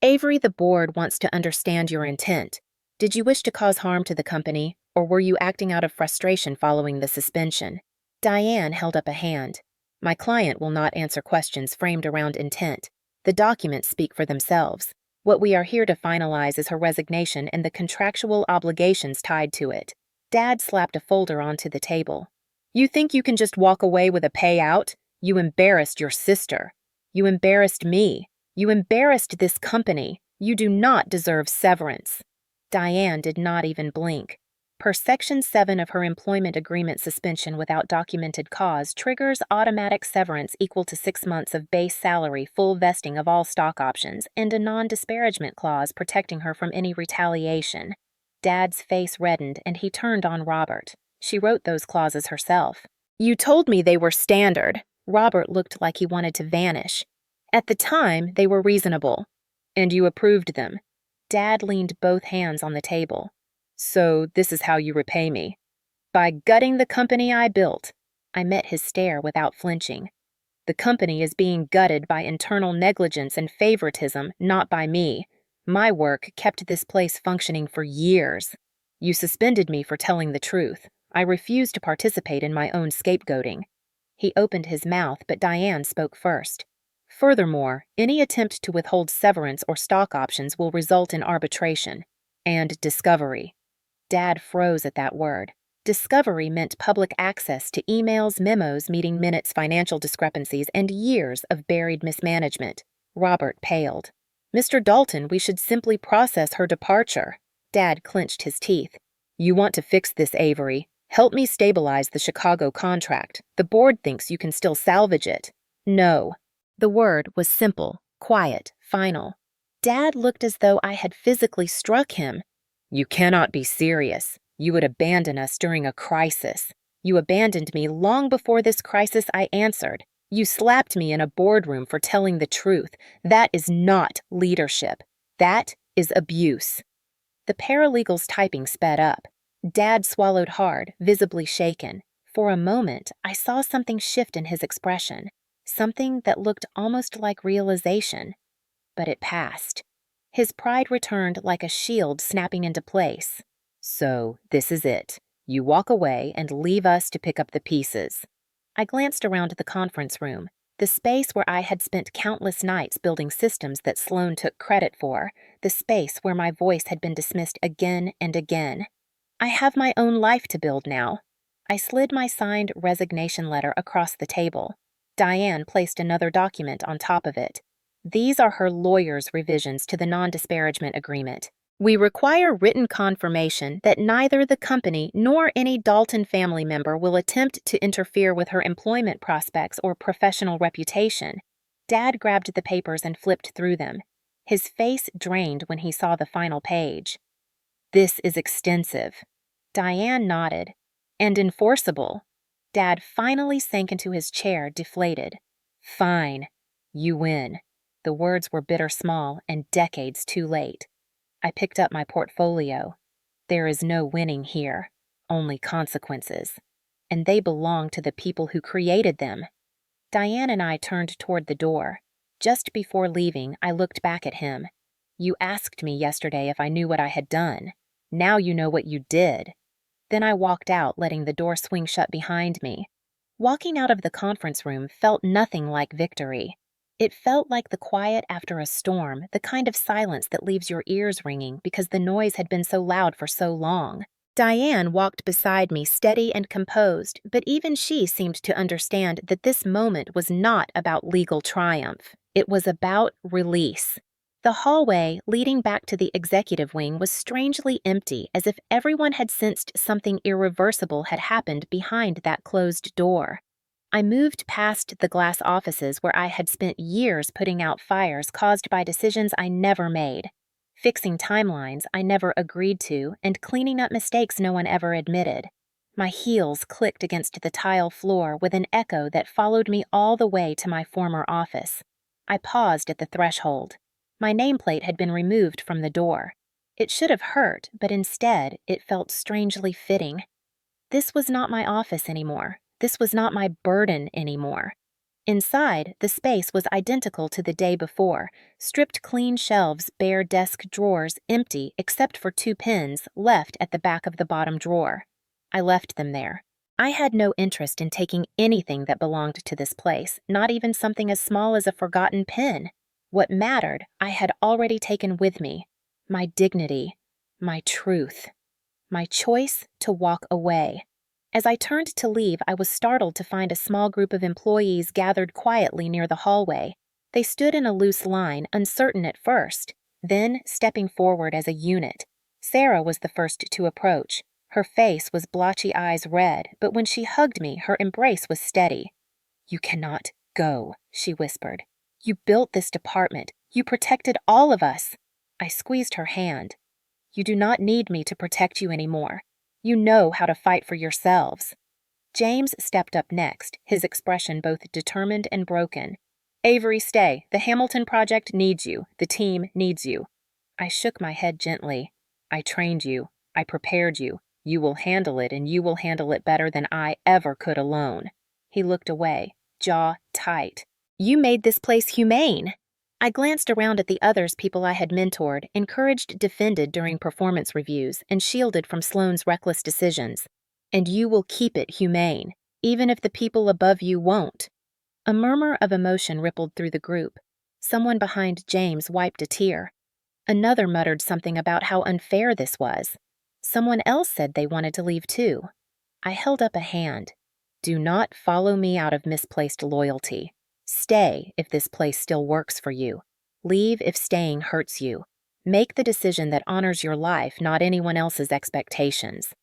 Avery, the board wants to understand your intent. Did you wish to cause harm to the company, or were you acting out of frustration following the suspension? Diane held up a hand. My client will not answer questions framed around intent. The documents speak for themselves. What we are here to finalize is her resignation and the contractual obligations tied to it. Dad slapped a folder onto the table. You think you can just walk away with a payout? You embarrassed your sister. You embarrassed me. You embarrassed this company. You do not deserve severance. Diane did not even blink. Per Section 7 of her employment agreement, suspension without documented cause triggers automatic severance equal to 6 months of base salary, full vesting of all stock options, and a non-disparagement clause protecting her from any retaliation. Dad's face reddened, and he turned on Robert. She wrote those clauses herself. You told me they were standard. Robert looked like he wanted to vanish. At the time, they were reasonable. And you approved them. Dad leaned both hands on the table. So this is how you repay me. By gutting the company I built. I met his stare without flinching. The company is being gutted by internal negligence and favoritism, not by me. My work kept this place functioning for years. You suspended me for telling the truth. I refuse to participate in my own scapegoating." He opened his mouth, but Diane spoke first. "Furthermore, any attempt to withhold severance or stock options will result in arbitration and discovery." Dad froze at that word. Discovery meant public access to emails, memos, meeting minutes, financial discrepancies, and years of buried mismanagement. Robert paled. "Mr. Dalton, we should simply process her departure." Dad clenched his teeth. "You want to fix this, Avery. Help me stabilize the Chicago contract. The board thinks you can still salvage it." "No." The word was simple, quiet, final. Dad looked as though I had physically struck him. "You cannot be serious. You would abandon us during a crisis. You abandoned me long before this crisis I answered. You slapped me in a boardroom for telling the truth. That is not leadership. That is abuse." The paralegal's typing sped up. Dad swallowed hard, visibly shaken. For a moment, I saw something shift in his expression, something that looked almost like realization. But it passed. His pride returned like a shield snapping into place. "So, this is it. You walk away and leave us to pick up the pieces." I glanced around the conference room, the space where I had spent countless nights building systems that Sloan took credit for, the space where my voice had been dismissed again and again. I have my own life to build now. I slid my signed resignation letter across the table. Diane placed another document on top of it. These are her lawyer's revisions to the non-disparagement agreement. "We require written confirmation that neither the company nor any Dalton family member will attempt to interfere with her employment prospects or professional reputation." Dad grabbed the papers and flipped through them. His face drained when he saw the final page. "This is extensive." Diane nodded. "And enforceable." Dad finally sank into his chair, deflated. "Fine. You win." The words were bitter small and decades too late. I picked up my portfolio. There is no winning here, only consequences. And they belong to the people who created them. Diane and I turned toward the door. Just before leaving, I looked back at him. "You asked me yesterday if I knew what I had done. Now you know what you did." Then I walked out, letting the door swing shut behind me. Walking out of the conference room felt nothing like victory. It felt like the quiet after a storm, the kind of silence that leaves your ears ringing because the noise had been so loud for so long. Diane walked beside me, steady and composed, but even she seemed to understand that this moment was not about legal triumph. It was about release. The hallway leading back to the executive wing was strangely empty, as if everyone had sensed something irreversible had happened behind that closed door. I moved past the glass offices where I had spent years putting out fires caused by decisions I never made, fixing timelines I never agreed to, and cleaning up mistakes no one ever admitted. My heels clicked against the tile floor with an echo that followed me all the way to my former office. I paused at the threshold. My nameplate had been removed from the door. It should have hurt, but instead it felt strangely fitting. This was not my office anymore. This was not my burden anymore. Inside, the space was identical to the day before, stripped clean shelves, bare desk drawers, empty except for 2 pens left at the back of the bottom drawer. I left them there. I had no interest in taking anything that belonged to this place, not even something as small as a forgotten pen. What mattered, I had already taken with me. My dignity, my truth, my choice to walk away. As I turned to leave, I was startled to find a small group of employees gathered quietly near the hallway. They stood in a loose line, uncertain at first, then stepping forward as a unit. Sarah was the first to approach. Her face was blotchy eyes red, but when she hugged me, her embrace was steady. "You cannot go," she whispered. "You built this department. You protected all of us." I squeezed her hand. "You do not need me to protect you anymore. You know how to fight for yourselves." James stepped up next, his expression both determined and broken. "Avery, stay. The Hamilton Project needs you. The team needs you." I shook my head gently. "I trained you. I prepared you. You will handle it, and you will handle it better than I ever could alone." He looked away. jaw tight. You made this place humane. I glanced around at the others people I had mentored, encouraged, defended during performance reviews, and shielded from Sloane's reckless decisions. And you will keep it humane, even if the people above you won't. A murmur of emotion rippled through the group. Someone behind James wiped a tear. Another muttered something about how unfair this was. Someone else said they wanted to leave too. I held up a hand. Do not follow me out of misplaced loyalty. Stay if this place still works for you. Leave if staying hurts you. Make the decision that honors your life, not anyone else's expectations.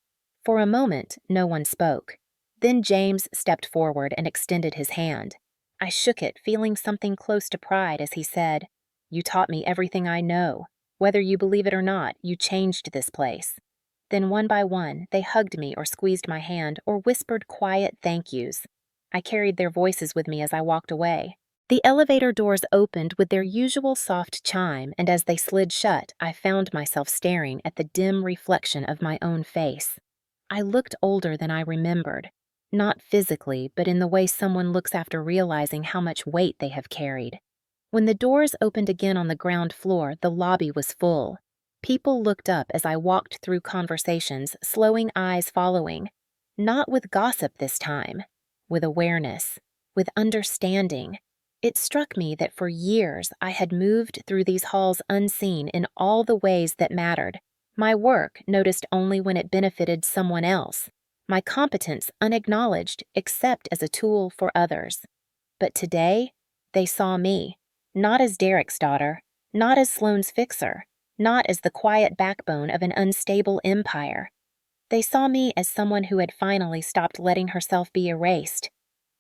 For a moment, no one spoke. Then James stepped forward and extended his hand. I shook it, feeling something close to pride as he said, "You taught me everything I know. Whether you believe it or not, you changed this place." Then one by one, they hugged me or squeezed my hand or whispered quiet thank yous. I carried their voices with me as I walked away. The elevator doors opened with their usual soft chime, and as they slid shut, I found myself staring at the dim reflection of my own face. I looked older than I remembered. Not physically, but in the way someone looks after realizing how much weight they have carried. When the doors opened again on the ground floor, the lobby was full. People looked up as I walked through conversations, slowing eyes following. Not with gossip this time, with awareness, with understanding. It struck me that for years I had moved through these halls unseen in all the ways that mattered. My work noticed only when it benefited someone else. My competence unacknowledged except as a tool for others. But today, they saw me, not as Derek's daughter, not as Sloane's fixer, not as the quiet backbone of an unstable empire. They saw me as someone who had finally stopped letting herself be erased.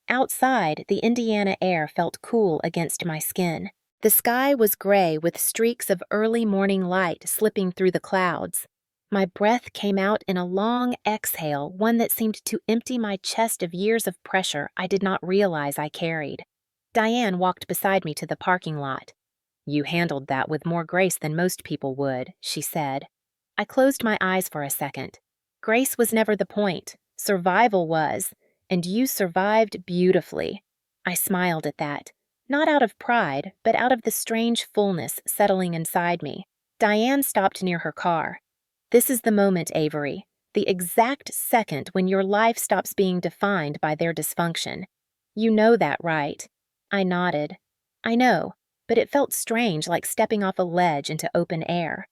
Outside, the Indiana air felt cool against my skin. The sky was gray with streaks of early morning light slipping through the clouds. My breath came out in a long exhale, one that seemed to empty my chest of years of pressure I did not realize I carried. Diane walked beside me to the parking lot. "You handled that with more grace than most people would," she said. I closed my eyes for a second. Grace was never the point. Survival was, and you survived beautifully. I smiled at that, not out of pride, but out of the strange fullness settling inside me. Diane stopped near her car. "This is the moment, Avery, the exact second when your life stops being defined by their dysfunction. You know that, right?" I nodded. "I know, but it felt strange, like stepping off a ledge into open air."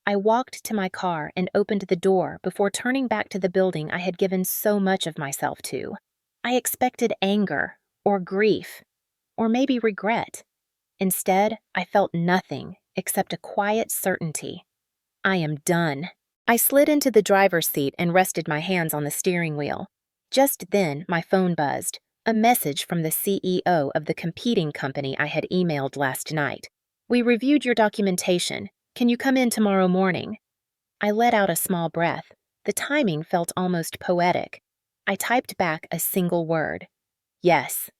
I walked to my car and opened the door before turning back to the building I had given so much of myself to. I expected anger, or grief, or maybe regret. Instead, I felt nothing except a quiet certainty. I am done. I slid into the driver's seat and rested my hands on the steering wheel. Just then, my phone buzzed, a message from the CEO of the competing company I had emailed last night. "We reviewed your documentation. Can you come in tomorrow morning?" I let out a small breath. The timing felt almost poetic. I typed back a single word. "Yes."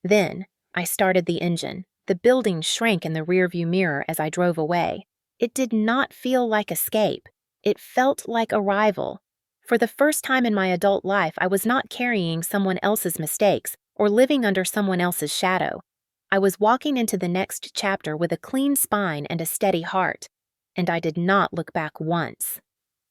Then, I started the engine. The building shrank in the rearview mirror as I drove away. It did not feel like escape. It felt like arrival. For the first time in my adult life, I was not carrying someone else's mistakes or living under someone else's shadow. I was walking into the next chapter with a clean spine and a steady heart, and I did not look back once.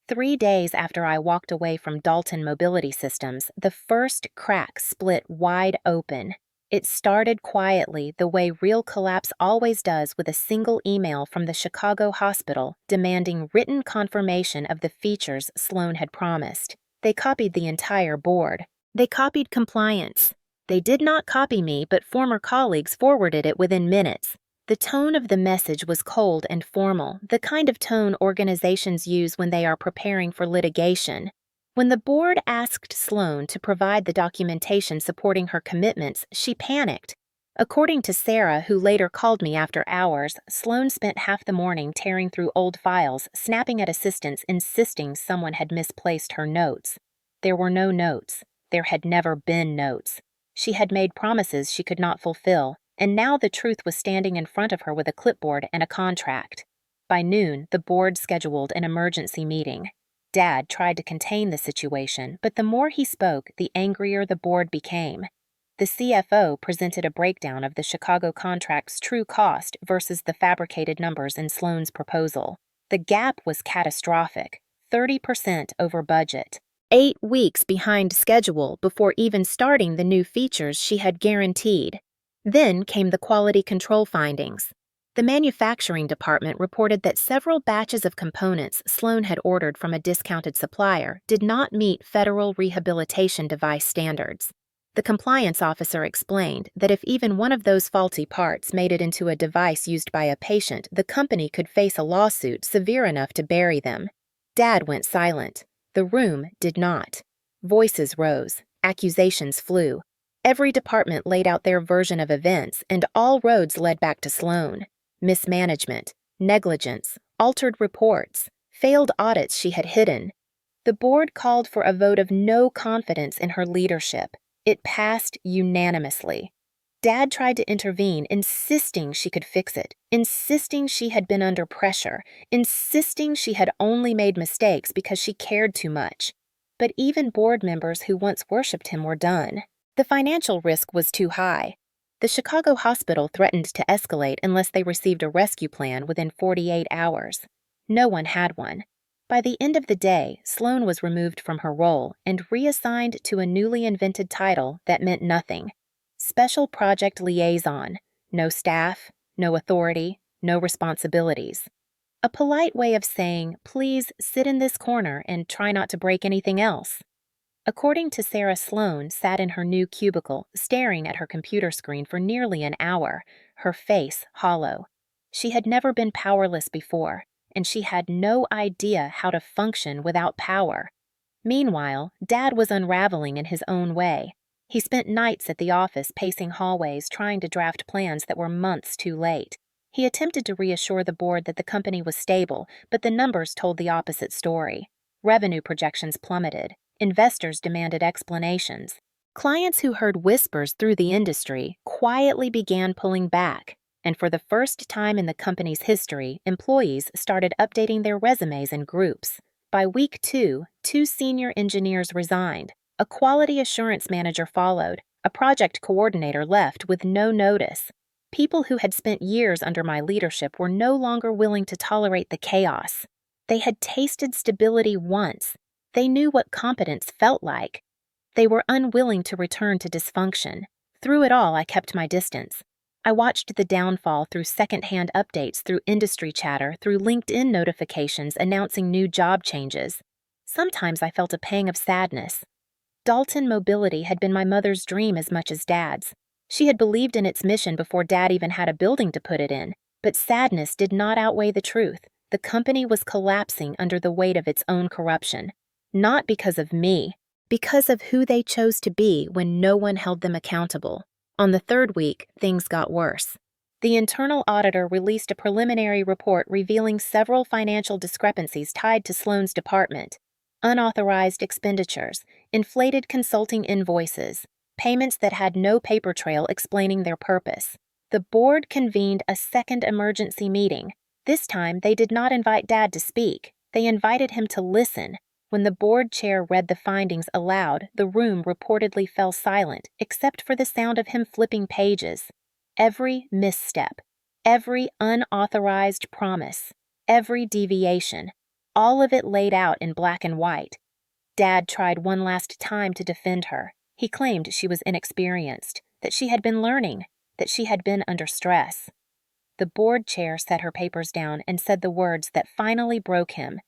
3 days after I walked away from Dalton Mobility Systems, the first crack split wide open. It started quietly, the way real collapse always does, with a single email from the Chicago hospital demanding written confirmation of the features Sloane had promised. They copied the entire board. They copied compliance. They did not copy me, but former colleagues forwarded it within minutes. The tone of the message was cold and formal, the kind of tone organizations use when they are preparing for litigation. When the board asked Sloane to provide the documentation supporting her commitments, she panicked. According to Sarah, who later called me after hours, Sloane spent half the morning tearing through old files, snapping at assistants, insisting someone had misplaced her notes. There were no notes. There had never been notes. She had made promises she could not fulfill, and now the truth was standing in front of her with a clipboard and a contract. By noon, the board scheduled an emergency meeting. Dad tried to contain the situation, but the more he spoke, the angrier the board became. The CFO presented a breakdown of the Chicago contract's true cost versus the fabricated numbers in Sloan's proposal. The gap was catastrophic, 30% over budget. 8 weeks behind schedule before even starting the new features she had guaranteed. Then came the quality control findings. The manufacturing department reported that several batches of components Sloan had ordered from a discounted supplier did not meet federal rehabilitation device standards. The compliance officer explained that if even one of those faulty parts made it into a device used by a patient, the company could face a lawsuit severe enough to bury them. Dad went silent. The room did not. Voices rose. Accusations flew. Every department laid out their version of events, and all roads led back to Sloan. Mismanagement, negligence, altered reports, failed audits she had hidden. The board called for a vote of no confidence in her leadership. It passed unanimously. Dad tried to intervene, insisting she could fix it, insisting she had been under pressure, insisting she had only made mistakes because she cared too much. But even board members who once worshipped him were done. The financial risk was too high. The Chicago hospital threatened to escalate unless they received a rescue plan within 48 hours. No one had one. By the end of the day, Sloan was removed from her role and reassigned to a newly invented title that meant nothing. Special Project Liaison. No staff, no authority, no responsibilities. A polite way of saying, please sit in this corner and try not to break anything else. According to Sarah, Sloan sat in her new cubicle, staring at her computer screen for nearly an hour, her face hollow. She had never been powerless before, and she had no idea how to function without power. Meanwhile, Dad was unraveling in his own way. He spent nights at the office pacing hallways trying to draft plans that were months too late. He attempted to reassure the board that the company was stable, but the numbers told the opposite story. Revenue projections plummeted. Investors demanded explanations. Clients who heard whispers through the industry quietly began pulling back. And for the first time in the company's history, employees started updating their resumes in groups. By week 2, 2 senior engineers resigned. A quality assurance manager followed. A project coordinator left with no notice. People who had spent years under my leadership were no longer willing to tolerate the chaos. They had tasted stability once. They knew what competence felt like. They were unwilling to return to dysfunction. Through it all, I kept my distance. I watched the downfall through second-hand updates, through industry chatter, through LinkedIn notifications announcing new job changes. Sometimes I felt a pang of sadness. Dalton Mobility had been my mother's dream as much as Dad's. She had believed in its mission before Dad even had a building to put it in. But sadness did not outweigh the truth. The company was collapsing under the weight of its own corruption. Not because of me, because of who they chose to be when no one held them accountable. On the 3rd week, things got worse. The internal auditor released a preliminary report revealing several financial discrepancies tied to Sloan's department. Unauthorized expenditures, inflated consulting invoices, payments that had no paper trail explaining their purpose. The board convened a second emergency meeting. This time, they did not invite Dad to speak. They invited him to listen. When the board chair read the findings aloud, the room reportedly fell silent, except for the sound of him flipping pages. Every misstep, every unauthorized promise, every deviation, all of it laid out in black and white. Dad tried one last time to defend her. He claimed she was inexperienced, that she had been learning, that she had been under stress. The board chair set her papers down and said the words that finally broke him.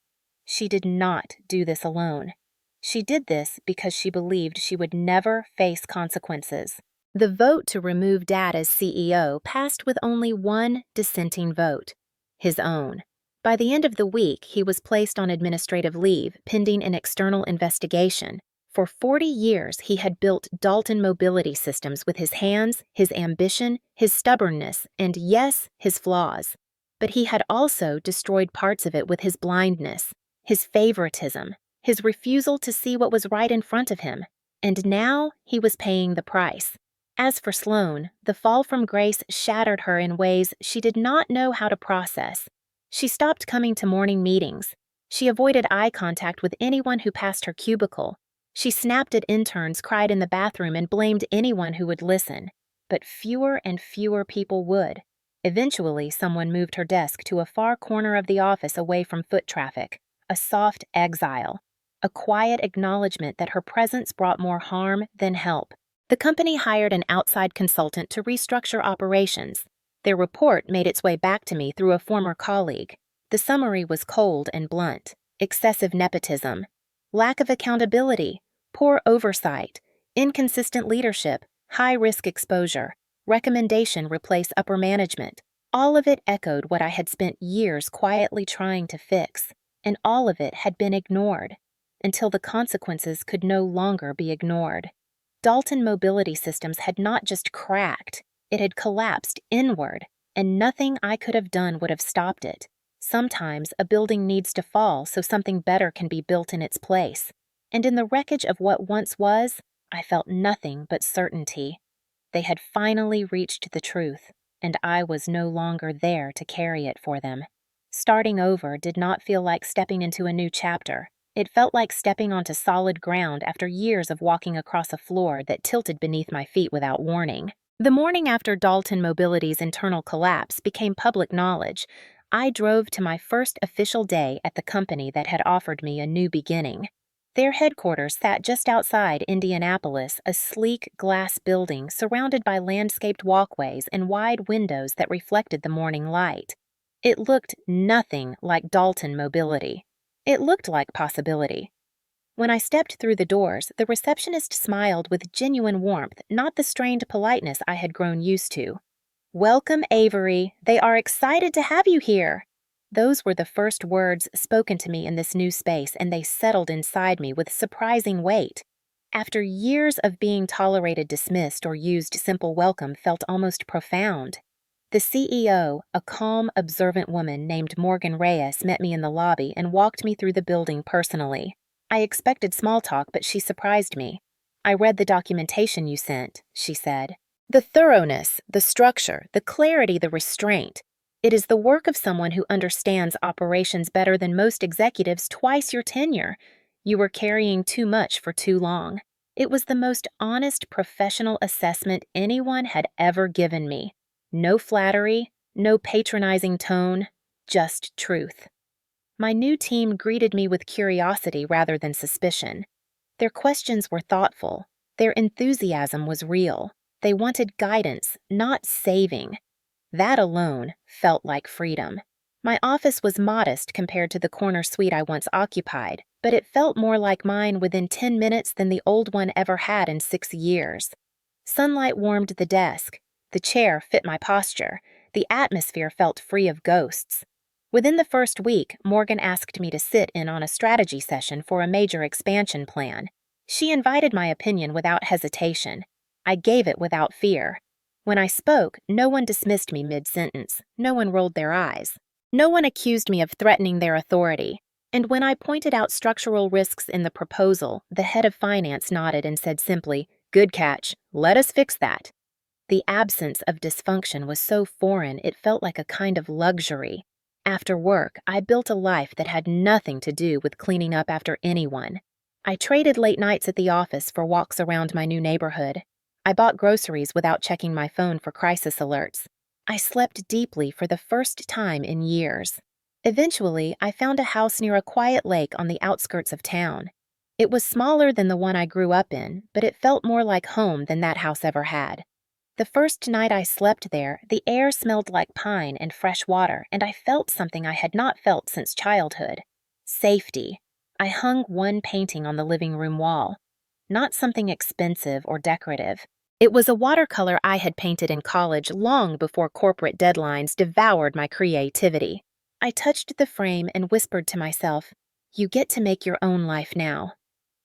She did not do this alone. She did this because she believed she would never face consequences. The vote to remove Dad as CEO passed with only one dissenting vote, his own. By the end of the week, he was placed on administrative leave, pending an external investigation. For 40 years, he had built Dalton Mobility Systems with his hands, his ambition, his stubbornness, and yes, his flaws. But he had also destroyed parts of it with his blindness, his favoritism, his refusal to see what was right in front of him. And now he was paying the price. As for Sloan, the fall from grace shattered her in ways she did not know how to process. She stopped coming to morning meetings. She avoided eye contact with anyone who passed her cubicle. She snapped at interns, cried in the bathroom, and blamed anyone who would listen. But fewer and fewer people would. Eventually, someone moved her desk to a far corner of the office away from foot traffic, a soft exile, a quiet acknowledgement that her presence brought more harm than help. The company hired an outside consultant to restructure operations. Their report made its way back to me through a former colleague. The summary was cold and blunt: excessive nepotism, lack of accountability, poor oversight, inconsistent leadership, high-risk exposure, recommendation replace upper management. All of it echoed what I had spent years quietly trying to fix, and all of it had been ignored, until the consequences could no longer be ignored. Dalton Mobility Systems had not just cracked, it had collapsed inward, and nothing I could have done would have stopped it. Sometimes a building needs to fall so something better can be built in its place. And in the wreckage of what once was, I felt nothing but certainty. They had finally reached the truth, and I was no longer there to carry it for them. Starting over did not feel like stepping into a new chapter. It felt like stepping onto solid ground after years of walking across a floor that tilted beneath my feet without warning. The morning after Dalton Mobility's internal collapse became public knowledge, I drove to my first official day at the company that had offered me a new beginning. Their headquarters sat just outside Indianapolis, a sleek glass building surrounded by landscaped walkways and wide windows that reflected the morning light. It looked nothing like Dalton Mobility. It looked like possibility. When I stepped through the doors, the receptionist smiled with genuine warmth, not the strained politeness I had grown used to. "Welcome, Avery. They are excited to have you here." Those were the first words spoken to me in this new space, and they settled inside me with surprising weight. After years of being tolerated, dismissed, or used, simple welcome felt almost profound. The CEO, a calm, observant woman named Morgan Reyes, met me in the lobby and walked me through the building personally. I expected small talk, but she surprised me. "I read the documentation you sent," she said. "The thoroughness, the structure, the clarity, the restraint. It is the work of someone who understands operations better than most executives twice your tenure. You were carrying too much for too long." It was the most honest professional assessment anyone had ever given me. No flattery, no patronizing tone, just truth. My new team greeted me with curiosity rather than suspicion. Their questions were thoughtful. Their enthusiasm was real. They wanted guidance, not saving. That alone felt like freedom. My office was modest compared to the corner suite I once occupied, but it felt more like mine within 10 minutes than the old one ever had in 6 years. Sunlight warmed the desk. The chair fit my posture. The atmosphere felt free of ghosts. Within the first week, Morgan asked me to sit in on a strategy session for a major expansion plan. She invited my opinion without hesitation. I gave it without fear. When I spoke, no one dismissed me mid-sentence. No one rolled their eyes. No one accused me of threatening their authority. And when I pointed out structural risks in the proposal, the head of finance nodded and said simply, "Good catch. Let us fix that." The absence of dysfunction was so foreign it felt like a kind of luxury. After work, I built a life that had nothing to do with cleaning up after anyone. I traded late nights at the office for walks around my new neighborhood. I bought groceries without checking my phone for crisis alerts. I slept deeply for the first time in years. Eventually, I found a house near a quiet lake on the outskirts of town. It was smaller than the one I grew up in, but it felt more like home than that house ever had. The first night I slept there, the air smelled like pine and fresh water, and I felt something I had not felt since childhood: safety. I hung one painting on the living room wall. Not something expensive or decorative. It was a watercolor I had painted in college long before corporate deadlines devoured my creativity. I touched the frame and whispered to myself, "You get to make your own life now."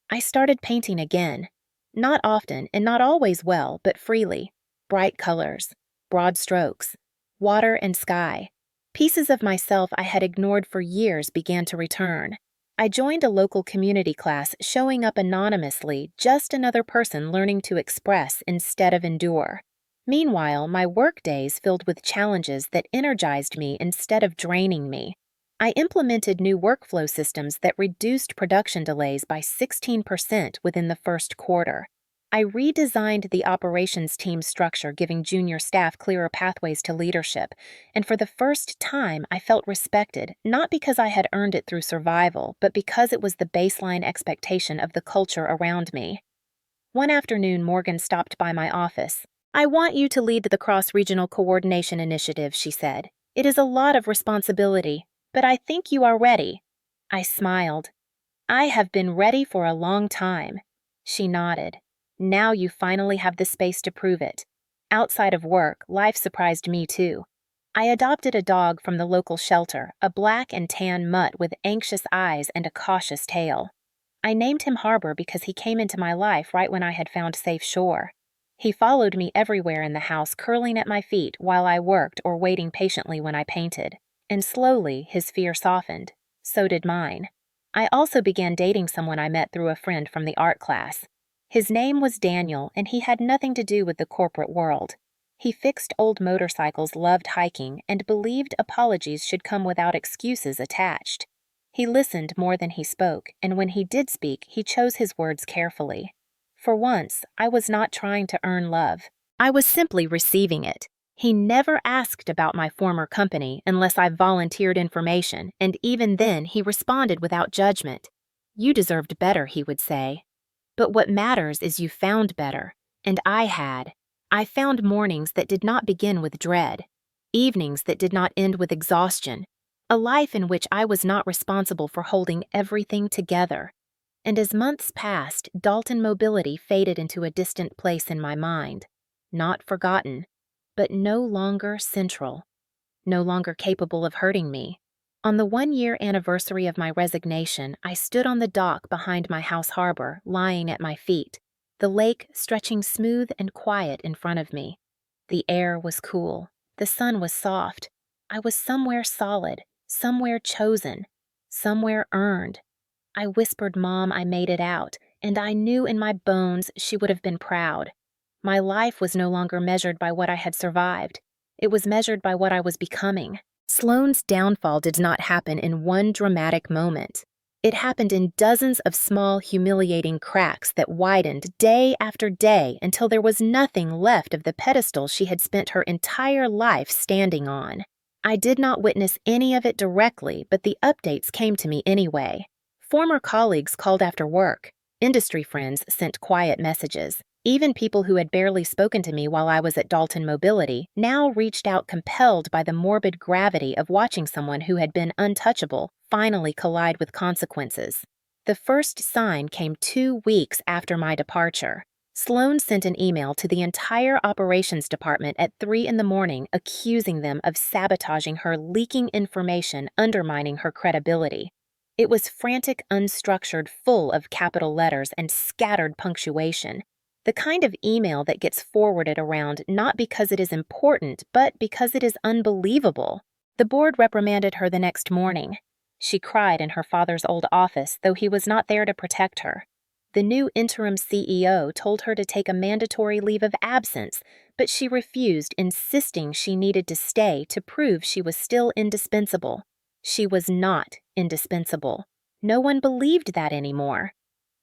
I started painting again. Not often and not always well, but freely. Bright colors, broad strokes, water and sky. Pieces of myself I had ignored for years began to return. I joined a local community class, showing up anonymously, just another person learning to express instead of endure. Meanwhile, my work days filled with challenges that energized me instead of draining me. I implemented new workflow systems that reduced production delays by 16% within the first quarter. I redesigned the operations team structure, giving junior staff clearer pathways to leadership, and for the first time I felt respected, not because I had earned it through survival, but because it was the baseline expectation of the culture around me. One afternoon, Morgan stopped by my office. "I want you to lead the cross-regional coordination initiative," she said. "It is a lot of responsibility, but I think you are ready." I smiled. "I have been ready for a long time." She nodded. "Now you finally have the space to prove it." Outside of work, life surprised me too. I adopted a dog from the local shelter, a black and tan mutt with anxious eyes and a cautious tail. I named him Harbor because he came into my life right when I had found safe shore. He followed me everywhere in the house, curling at my feet while I worked or waiting patiently when I painted. And slowly, his fear softened. So did mine. I also began dating someone I met through a friend from the art class. His name was Daniel, and he had nothing to do with the corporate world. He fixed old motorcycles, loved hiking, and believed apologies should come without excuses attached. He listened more than he spoke, and when he did speak, he chose his words carefully. For once, I was not trying to earn love. I was simply receiving it. He never asked about my former company unless I volunteered information, and even then he responded without judgment. "You deserved better," he would say. "But what matters is you found better." And I had. I found mornings that did not begin with dread, evenings that did not end with exhaustion, a life in which I was not responsible for holding everything together. And as months passed, Dalton Mobility faded into a distant place in my mind. Not forgotten, but no longer central. No longer capable of hurting me. On the 1-year anniversary of my resignation, I stood on the dock behind my house harbor, lying at my feet, the lake stretching smooth and quiet in front of me. The air was cool. The sun was soft. I was somewhere solid, somewhere chosen, somewhere earned. I whispered, "Mom, I made it out," and I knew in my bones she would have been proud. My life was no longer measured by what I had survived. It was measured by what I was becoming. Sloane's downfall did not happen in one dramatic moment. It happened in dozens of small, humiliating cracks that widened day after day until there was nothing left of the pedestal she had spent her entire life standing on. I did not witness any of it directly, but the updates came to me anyway. Former colleagues called after work. Industry friends sent quiet messages. Even people who had barely spoken to me while I was at Dalton Mobility now reached out, compelled by the morbid gravity of watching someone who had been untouchable finally collide with consequences. The first sign came 2 weeks after my departure. Sloane sent an email to the entire operations department at 3 in the morning accusing them of sabotaging her, leaking information, undermining her credibility. It was frantic, unstructured, full of capital letters and scattered punctuation. The kind of email that gets forwarded around not because it is important, but because it is unbelievable. The board reprimanded her the next morning. She cried in her father's old office, though he was not there to protect her. The new interim CEO told her to take a mandatory leave of absence, but she refused, insisting she needed to stay to prove she was still indispensable. She was not indispensable. No one believed that anymore.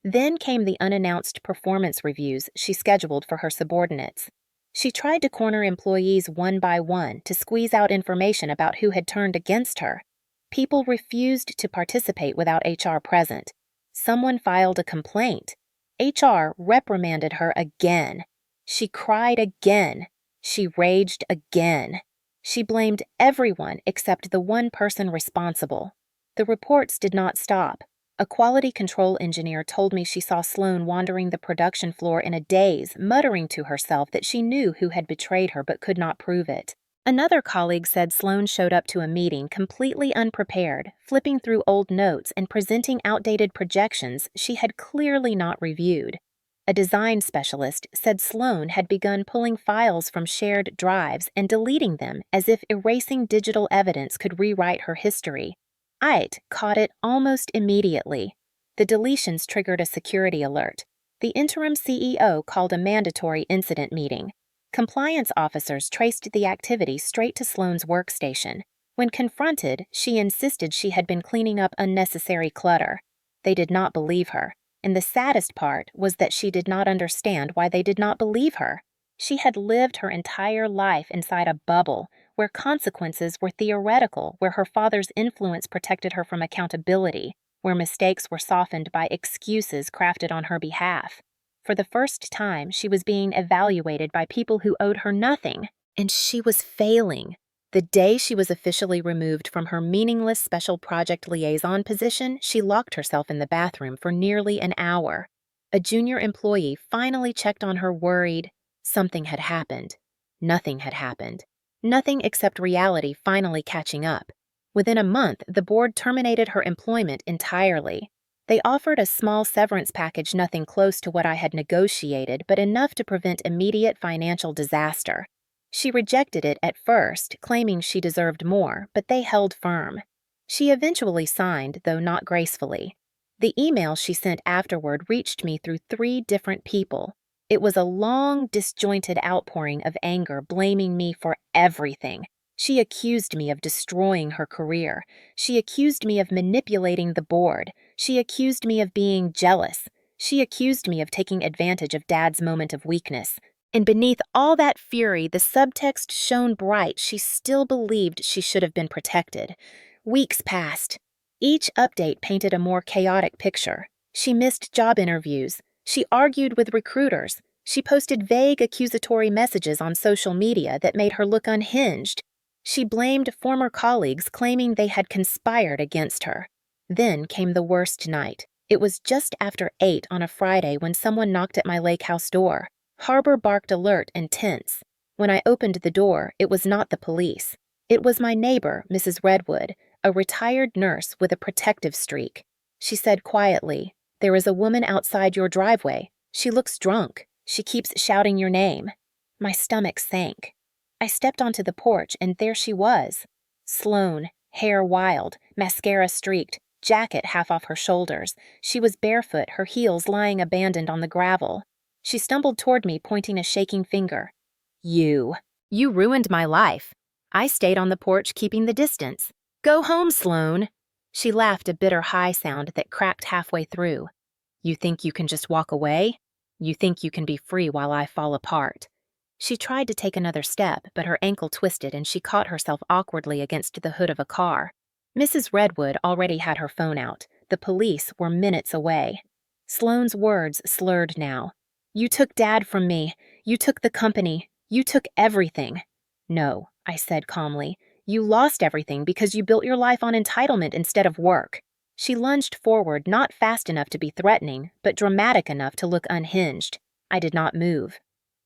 Then came the unannounced performance reviews she scheduled for her subordinates. She tried to corner employees one by one to squeeze out information about who had turned against her. People refused to participate without HR present. Someone filed a complaint. HR reprimanded her again. She cried again. She raged again. She blamed everyone except the one person responsible. The reports did not stop. A quality control engineer told me she saw Sloane wandering the production floor in a daze, muttering to herself that she knew who had betrayed her but could not prove it. Another colleague said Sloane showed up to a meeting completely unprepared, flipping through old notes and presenting outdated projections she had clearly not reviewed. A design specialist said Sloane had begun pulling files from shared drives and deleting them as if erasing digital evidence could rewrite her history. IT caught it almost immediately. The deletions triggered a security alert. The interim CEO called a mandatory incident meeting. Compliance officers traced the activity straight to Sloane's workstation. When confronted, she insisted she had been cleaning up unnecessary clutter. They did not believe her, and the saddest part was that she did not understand why they did not believe her. She had lived her entire life inside a bubble where consequences were theoretical, where her father's influence protected her from accountability, where mistakes were softened by excuses crafted on her behalf. For the first time, she was being evaluated by people who owed her nothing, and she was failing. The day she was officially removed from her meaningless special project liaison position, she locked herself in the bathroom for nearly an hour. A junior employee finally checked on her worried. Something had happened. Nothing had happened. Nothing except reality finally catching up. Within a month, the board terminated her employment entirely. They offered a small severance package, nothing close to what I had negotiated, but enough to prevent immediate financial disaster. She rejected it at first, claiming she deserved more, but they held firm. She eventually signed, though not gracefully. The email she sent afterward reached me through 3 different people. It was a long, disjointed outpouring of anger, blaming me for everything. She accused me of destroying her career. She accused me of manipulating the board. She accused me of being jealous. She accused me of taking advantage of Dad's moment of weakness. And beneath all that fury, the subtext shone bright. She still believed she should have been protected. Weeks passed. Each update painted a more chaotic picture. She missed job interviews. She argued with recruiters. She posted vague accusatory messages on social media that made her look unhinged. She blamed former colleagues, claiming they had conspired against her. Then came the worst night. It was just after 8 on a Friday when someone knocked at my lake house door. Harbor barked alert and tense. When I opened the door, it was not the police. It was my neighbor, Mrs. Redwood, a retired nurse with a protective streak. She said quietly, "There is a woman outside your driveway. She looks drunk. She keeps shouting your name." My stomach sank. I stepped onto the porch, and there she was. Sloan, hair wild, mascara streaked, jacket half off her shoulders. She was barefoot, her heels lying abandoned on the gravel. She stumbled toward me, pointing a shaking finger. You ruined my life. I stayed on the porch, keeping the distance. Go home, Sloan." She laughed, a bitter high sound that cracked halfway through. "You think you can just walk away? You think you can be free while I fall apart?" She tried to take another step, but her ankle twisted and she caught herself awkwardly against the hood of a car. Mrs. Redwood already had her phone out. The police were minutes away. Sloane's words slurred now. "You took Dad from me. You took the company. You took everything." "No," I said calmly. "You lost everything because you built your life on entitlement instead of work." She lunged forward, not fast enough to be threatening, but dramatic enough to look unhinged. I did not move.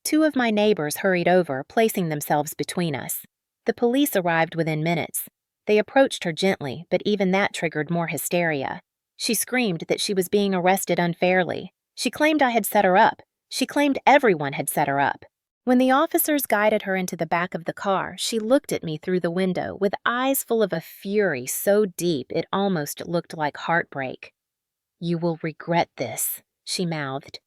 2 of my neighbors hurried over, placing themselves between us. The police arrived within minutes. They approached her gently, but even that triggered more hysteria. She screamed that she was being arrested unfairly. She claimed I had set her up. She claimed everyone had set her up. When the officers guided her into the back of the car, she looked at me through the window with eyes full of a fury so deep it almost looked like heartbreak. "You will regret this," she mouthed.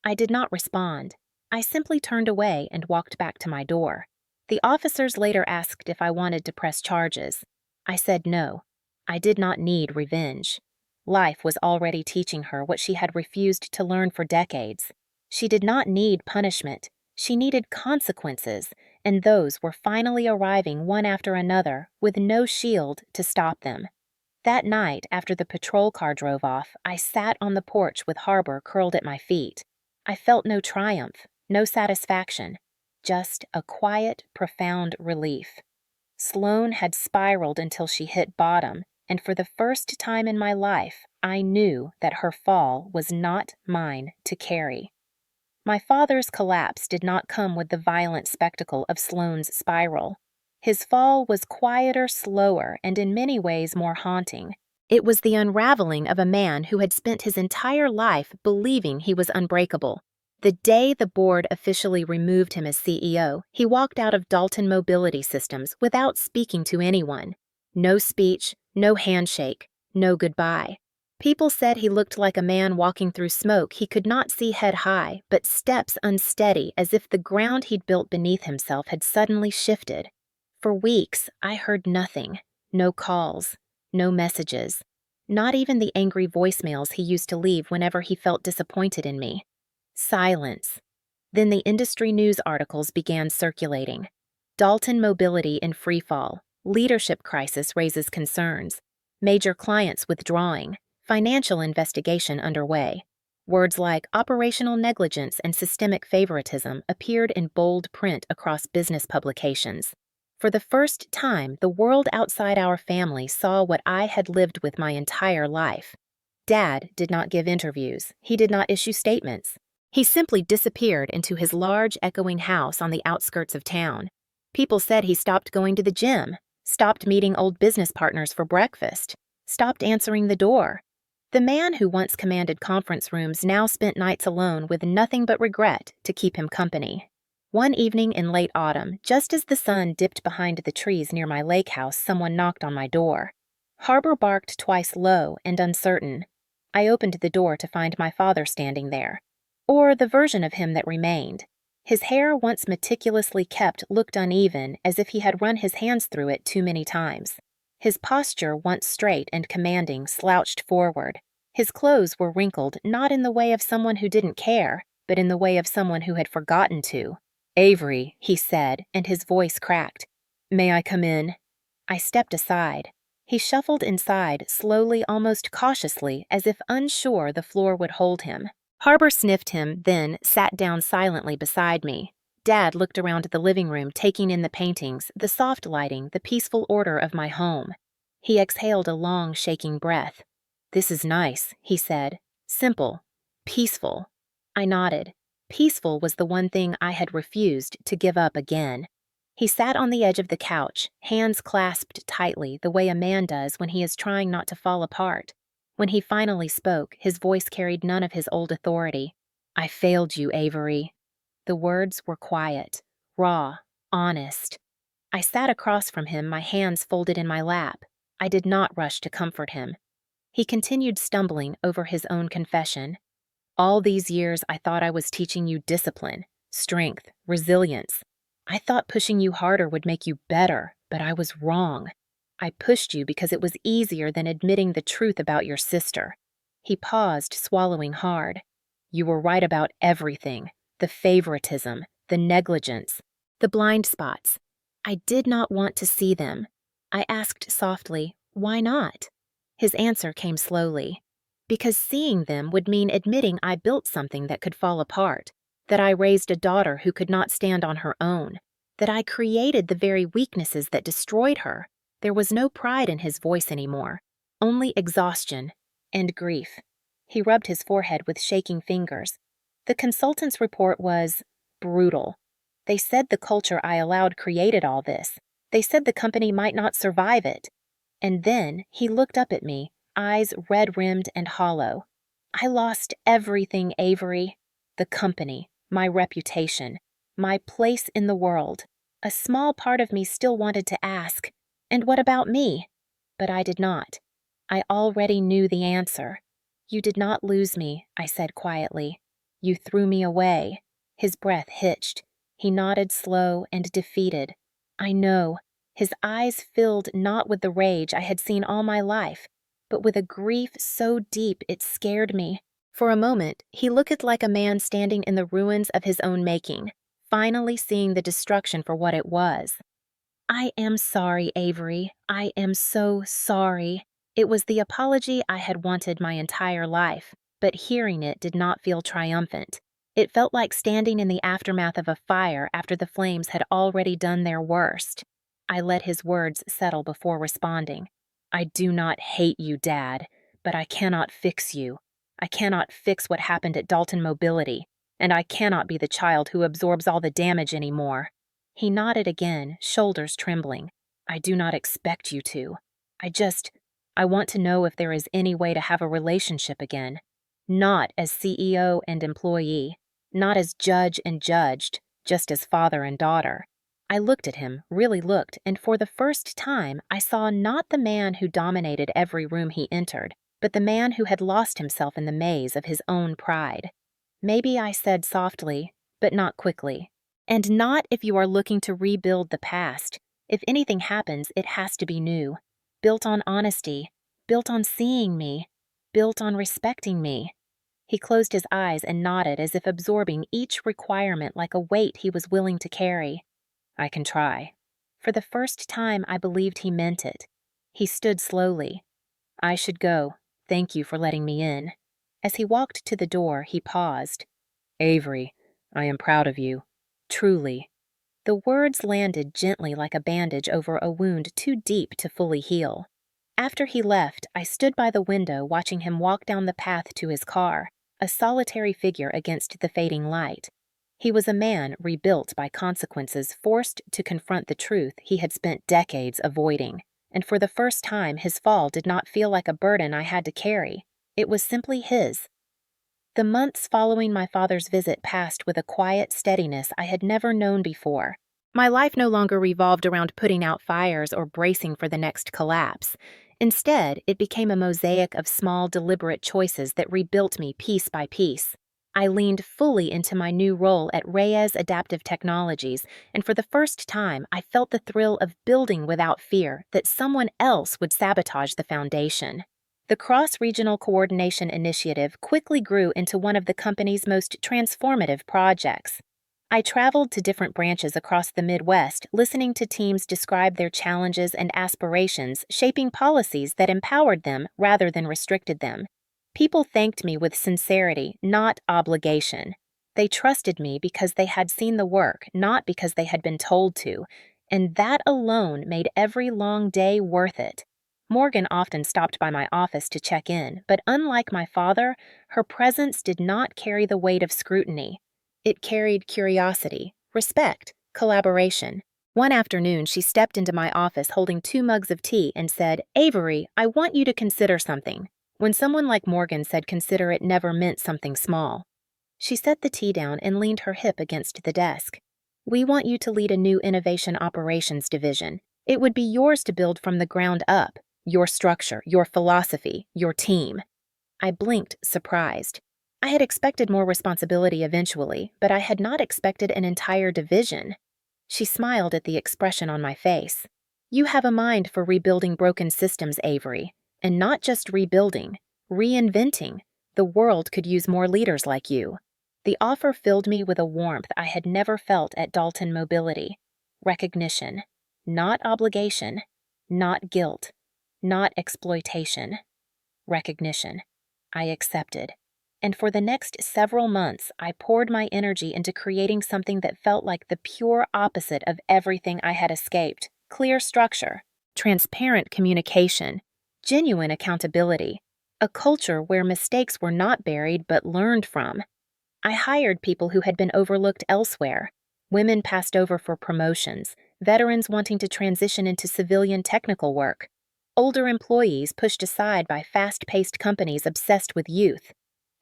I did not respond. I simply turned away and walked back to my door. The officers later asked if I wanted to press charges. I said no. I did not need revenge. Life was already teaching her what she had refused to learn for decades. She did not need punishment. She needed consequences, and those were finally arriving one after another with no shield to stop them. That night, after the patrol car drove off, I sat on the porch with Harbor curled at my feet. I felt no triumph, no satisfaction, just a quiet, profound relief. Sloan had spiraled until she hit bottom, and for the first time in my life, I knew that her fall was not mine to carry. My father's collapse did not come with the violent spectacle of Sloan's spiral. His fall was quieter, slower, and in many ways more haunting. It was the unraveling of a man who had spent his entire life believing he was unbreakable. The day the board officially removed him as CEO, he walked out of Dalton Mobility Systems without speaking to anyone. No speech, no handshake, no goodbye. People said he looked like a man walking through smoke he could not see head high, but steps unsteady as if the ground he'd built beneath himself had suddenly shifted. For weeks, I heard nothing. No calls, no messages, not even the angry voicemails he used to leave whenever he felt disappointed in me. Silence. Then the industry news articles began circulating. Dalton mobility in freefall, leadership crisis raises concerns, major clients withdrawing, financial investigation underway. Words like operational negligence and systemic favoritism appeared in bold print across business publications. For the first time, the world outside our family saw what I had lived with my entire life. Dad did not give interviews. He did not issue statements. He simply disappeared into his large, echoing house on the outskirts of town. People said he stopped going to the gym, stopped meeting old business partners for breakfast, stopped answering the door. The man who once commanded conference rooms now spent nights alone with nothing but regret to keep him company. One evening in late autumn, just as the sun dipped behind the trees near my lake house, someone knocked on my door. Harbor barked twice low and uncertain. I opened the door to find my father standing there. Or the version of him that remained. His hair, once meticulously kept, looked uneven, as if he had run his hands through it too many times. His posture, once straight and commanding, slouched forward. His clothes were wrinkled, not in the way of someone who didn't care, but in the way of someone who had forgotten to. "Avery," he said, and his voice cracked. "May I come in?" I stepped aside. He shuffled inside, slowly, almost cautiously, as if unsure the floor would hold him. Harbor sniffed him, then sat down silently beside me. Dad looked around the living room, taking in the paintings, the soft lighting, the peaceful order of my home. He exhaled a long, shaking breath. "This is nice," he said. "Simple. Peaceful." I nodded. Peaceful was the one thing I had refused to give up again. He sat on the edge of the couch, hands clasped tightly the way a man does when he is trying not to fall apart. When he finally spoke, his voice carried none of his old authority. "I failed you, Avery." The words were quiet, raw, honest. I sat across from him, my hands folded in my lap. I did not rush to comfort him. He continued stumbling over his own confession. "All these years I thought I was teaching you discipline, strength, resilience. I thought pushing you harder would make you better, but I was wrong. I pushed you because it was easier than admitting the truth about your sister." He paused, swallowing hard. "You were right about everything. The favoritism, the negligence, the blind spots. I did not want to see them." I asked softly, "Why not?" His answer came slowly. "Because seeing them would mean admitting I built something that could fall apart, that I raised a daughter who could not stand on her own, that I created the very weaknesses that destroyed her." There was no pride in his voice anymore, only exhaustion and grief. He rubbed his forehead with shaking fingers. The consultant's report was brutal. They said the culture I allowed created all this. They said the company might not survive it. And then he looked up at me, eyes red-rimmed and hollow. "I lost everything, Avery. The company, my reputation, my place in the world. A small part of me still wanted to ask, 'And what about me?' But I did not. I already knew the answer. 'You did not lose me,' I said quietly. 'You threw me away.'" His breath hitched. He nodded slow and defeated. "I know." His eyes filled not with the rage I had seen all my life, but with a grief so deep it scared me. For a moment, he looked like a man standing in the ruins of his own making, finally seeing the destruction for what it was. "I am sorry, Avery. I am so sorry." It was the apology I had wanted my entire life, but hearing it did not feel triumphant. It felt like standing in the aftermath of a fire after the flames had already done their worst. I let his words settle before responding. "I do not hate you, Dad, but I cannot fix you. I cannot fix what happened at Dalton Mobility, and I cannot be the child who absorbs all the damage anymore." He nodded again, shoulders trembling. "I do not expect you to. I want to know if there is any way to have a relationship again. Not as CEO and employee, not as judge and judged, just as father and daughter." I looked at him, really looked, and for the first time I saw not the man who dominated every room he entered, but the man who had lost himself in the maze of his own pride. "Maybe," I said softly, but not quickly. "And not if you are looking to rebuild the past. If anything happens, it has to be new. built on honesty, built on seeing me, built on respecting me. He closed his eyes and nodded as if absorbing each requirement like a weight he was willing to carry. I can try. For the first time, I believed he meant it. He stood slowly. I should go. Thank you for letting me in. As he walked to the door, he paused. Avery, I am proud of you. Truly. The words landed gently like a bandage over a wound too deep to fully heal. After he left, I stood by the window watching him walk down the path to his car, a solitary figure against the fading light. He was a man rebuilt by consequences, forced to confront the truth he had spent decades avoiding. And for the first time, his fall did not feel like a burden I had to carry. It was simply his. The months following my father's visit passed with a quiet steadiness I had never known before. My life no longer revolved around putting out fires or bracing for the next collapse. Instead, it became a mosaic of small, deliberate choices that rebuilt me piece by piece. I leaned fully into my new role at Reyes Adaptive Technologies, and for the first time, I felt the thrill of building without fear that someone else would sabotage the foundation. The Cross-Regional Coordination Initiative quickly grew into one of the company's most transformative projects. I traveled to different branches across the Midwest, listening to teams describe their challenges and aspirations, shaping policies that empowered them rather than restricted them. People thanked me with sincerity, not obligation. They trusted me because they had seen the work, not because they had been told to, and that alone made every long day worth it. Morgan often stopped by my office to check in, but unlike my father, her presence did not carry the weight of scrutiny. It carried curiosity, respect, collaboration. One afternoon, she stepped into my office holding 2 mugs of tea and said, "Avery, I want you to consider something." When someone like Morgan said consider, it never meant something small. She set the tea down and leaned her hip against the desk. "We want you to lead a new innovation operations division. It would be yours to build from the ground up. Your structure, your philosophy, your team." I blinked, surprised. I had expected more responsibility eventually, but I had not expected an entire division. She smiled at the expression on my face. "You have a mind for rebuilding broken systems, Avery. And not just rebuilding, reinventing. The world could use more leaders like you." The offer filled me with a warmth I had never felt at Dalton Mobility. Recognition. Not obligation. Not guilt. Not exploitation. Recognition. I accepted. And for the next several months, I poured my energy into creating something that felt like the pure opposite of everything I had escaped. Clear structure, transparent communication, genuine accountability, a culture where mistakes were not buried but learned from. I hired people who had been overlooked elsewhere, women passed over for promotions, veterans wanting to transition into civilian technical work, older employees pushed aside by fast-paced companies obsessed with youth.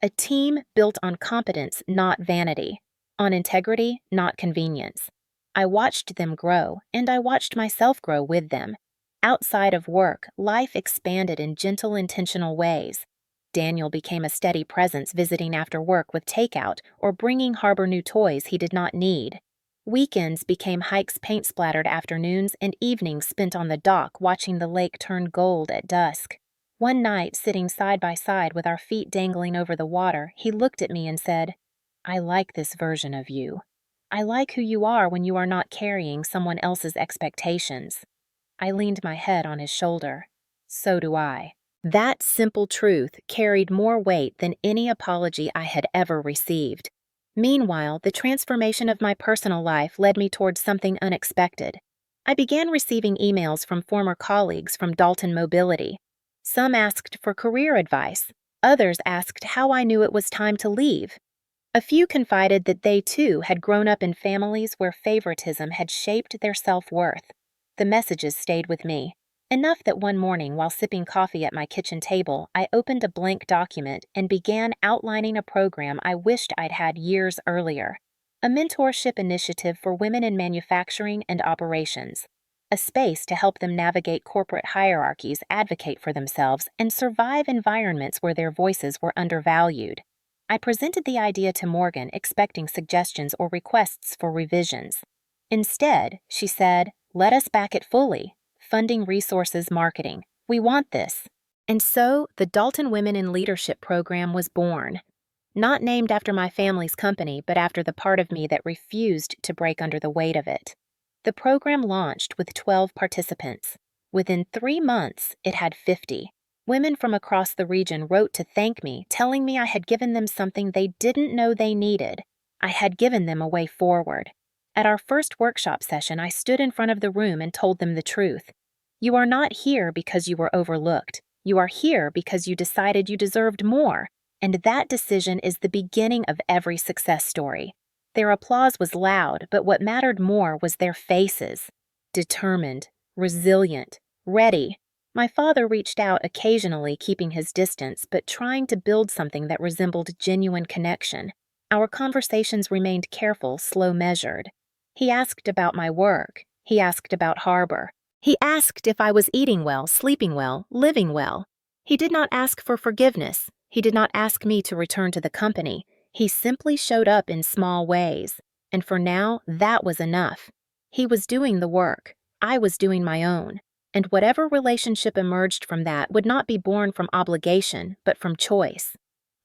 A team built on competence, not vanity, on integrity, not convenience. I watched them grow, and I watched myself grow with them. Outside of work, life expanded in gentle, intentional ways. Daniel became a steady presence, visiting after work with takeout or bringing Harbor new toys he did not need. Weekends became hikes, paint-splattered afternoons, and evenings spent on the dock watching the lake turn gold at dusk. One night, sitting side by side with our feet dangling over the water, he looked at me and said, "I like this version of you. I like who you are when you are not carrying someone else's expectations." I leaned my head on his shoulder. "So do I." That simple truth carried more weight than any apology I had ever received. Meanwhile, the transformation of my personal life led me towards something unexpected. I began receiving emails from former colleagues from Dalton Mobility. Some asked for career advice. Others asked how I knew it was time to leave. A few confided that they, too, had grown up in families where favoritism had shaped their self-worth. The messages stayed with me. Enough that one morning, while sipping coffee at my kitchen table, I opened a blank document and began outlining a program I wished I'd had years earlier. A mentorship initiative for women in manufacturing and operations. A space to help them navigate corporate hierarchies, advocate for themselves, and survive environments where their voices were undervalued. I presented the idea to Morgan, expecting suggestions or requests for revisions. Instead, she said, "Let us back it fully. Funding, resources, marketing. We want this. And so, the Dalton Women in Leadership program was born. Not named after my family's company, but after the part of me that refused to break under the weight of it. The program launched with 12 participants. Within 3 months, it had 50. Women from across the region wrote to thank me, telling me I had given them something they didn't know they needed. I had given them a way forward. At our first workshop session, I stood in front of the room and told them the truth. You are not here because you were overlooked. You are here because you decided you deserved more. And that decision is the beginning of every success story. Their applause was loud, but what mattered more was their faces. Determined, resilient, ready. My father reached out occasionally, keeping his distance, but trying to build something that resembled genuine connection. Our conversations remained careful, slow measured. He asked about my work. He asked about Harbor. He asked if I was eating well, sleeping well, living well. He did not ask for forgiveness. He did not ask me to return to the company. He simply showed up in small ways. And for now, that was enough. He was doing the work. I was doing my own. And whatever relationship emerged from that would not be born from obligation, but from choice.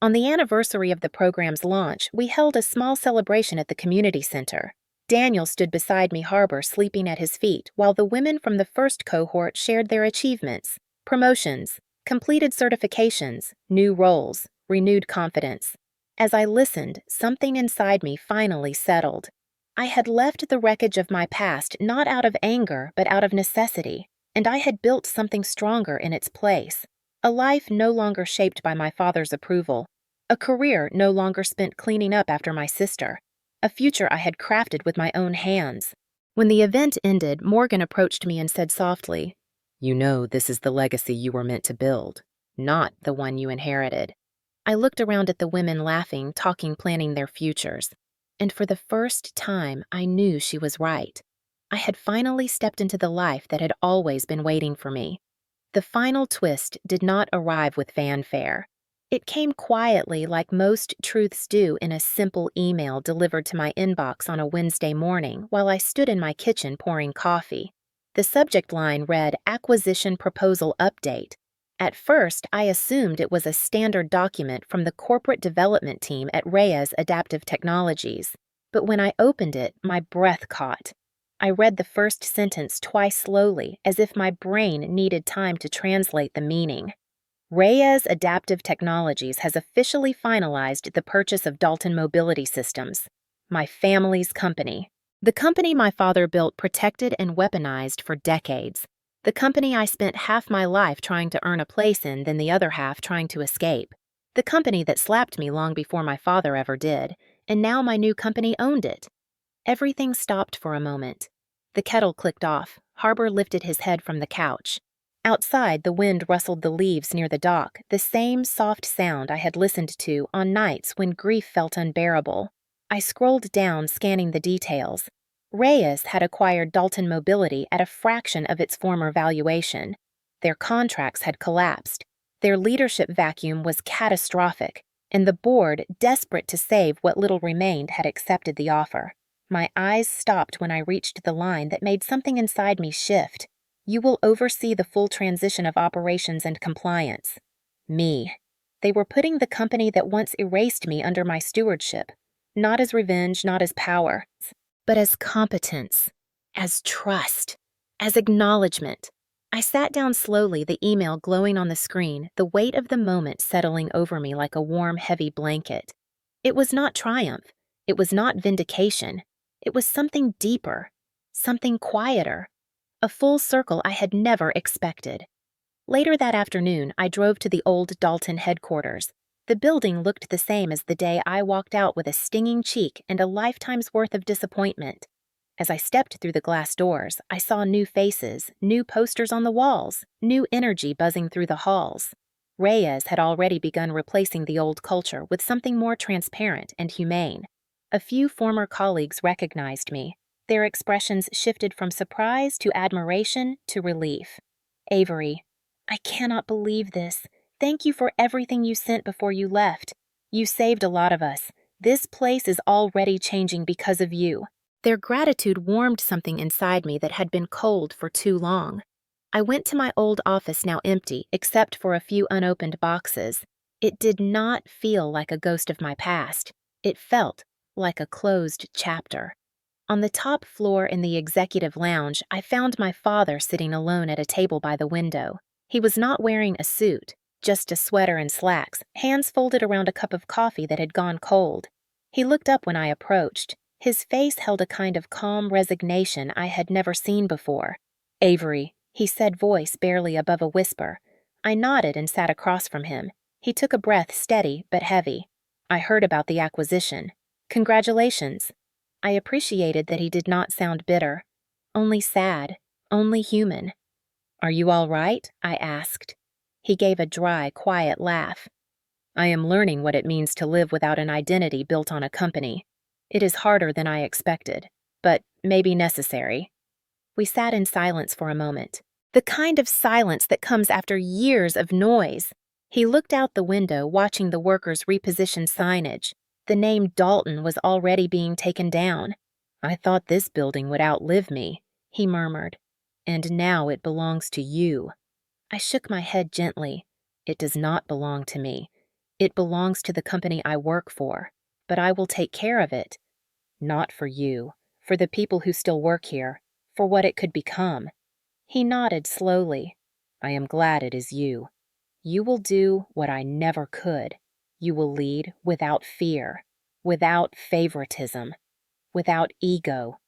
On the anniversary of the program's launch, we held a small celebration at the community center. Daniel stood beside me, Harbor, sleeping at his feet, while the women from the first cohort shared their achievements, promotions, completed certifications, new roles, renewed confidence. As I listened, something inside me finally settled. I had left the wreckage of my past not out of anger, but out of necessity, and I had built something stronger in its place. A life no longer shaped by my father's approval. A career no longer spent cleaning up after my sister. A future I had crafted with my own hands. When the event ended, Morgan approached me and said softly, "You know this is the legacy you were meant to build, not the one you inherited." I looked around at the women laughing, talking, planning their futures. And for the first time, I knew she was right. I had finally stepped into the life that had always been waiting for me. The final twist did not arrive with fanfare. It came quietly, like most truths do, in a simple email delivered to my inbox on a Wednesday morning while I stood in my kitchen pouring coffee. The subject line read, "Acquisition Proposal Update." At first, I assumed it was a standard document from the corporate development team at Reyes Adaptive Technologies. But when I opened it, my breath caught. I read the first sentence twice slowly, as if my brain needed time to translate the meaning. Reyes Adaptive Technologies has officially finalized the purchase of Dalton Mobility Systems, my family's company. The company my father built, protected, and weaponized for decades. The company I spent half my life trying to earn a place in, then the other half trying to escape. The company that slapped me long before my father ever did, and now my new company owned it. Everything stopped for a moment. The kettle clicked off. Harbor lifted his head from the couch. Outside, the wind rustled the leaves near the dock, the same soft sound I had listened to on nights when grief felt unbearable. I scrolled down, scanning the details. Reyes had acquired Dalton Mobility at a fraction of its former valuation. Their contracts had collapsed. Their leadership vacuum was catastrophic, and the board, desperate to save what little remained, had accepted the offer. My eyes stopped when I reached the line that made something inside me shift. "You will oversee the full transition of operations and compliance." Me. They were putting the company that once erased me under my stewardship, not as revenge, not as power, but as competence, as trust, as acknowledgement. I sat down slowly, the email glowing on the screen, the weight of the moment settling over me like a warm, heavy blanket. It was not triumph. It was not vindication. It was something deeper, something quieter. A full circle I had never expected. Later that afternoon, I drove to the old Dalton headquarters. The building looked the same as the day I walked out with a stinging cheek and a lifetime's worth of disappointment. As I stepped through the glass doors, I saw new faces, new posters on the walls, new energy buzzing through the halls. Reyes had already begun replacing the old culture with something more transparent and humane. A few former colleagues recognized me. Their expressions shifted from surprise to admiration to relief. "Avery, I cannot believe this. Thank you for everything you sent before you left. You saved a lot of us. This place is already changing because of you." Their gratitude warmed something inside me that had been cold for too long. I went to my old office, now empty, except for a few unopened boxes. It did not feel like a ghost of my past. It felt like a closed chapter. On the top floor in the executive lounge, I found my father sitting alone at a table by the window. He was not wearing a suit, just a sweater and slacks, hands folded around a cup of coffee that had gone cold. He looked up when I approached. His face held a kind of calm resignation I had never seen before. "Avery," he said, voice barely above a whisper. I nodded and sat across from him. He took a breath, steady but heavy. "I heard about the acquisition. Congratulations." I appreciated that he did not sound bitter. Only sad, only human. "Are you all right?" I asked. He gave a dry, quiet laugh. "I am learning what it means to live without an identity built on a company. It is harder than I expected, but maybe necessary." We sat in silence for a moment. The kind of silence that comes after years of noise. He looked out the window, watching the workers reposition signage. The name Dalton was already being taken down. "I thought this building would outlive me," he murmured. "And now it belongs to you." I shook my head gently. "It does not belong to me. It belongs to the company I work for. But I will take care of it. Not for you, for the people who still work here, for what it could become." He nodded slowly. "I am glad it is you. You will do what I never could. You will lead without fear, without favoritism, without ego."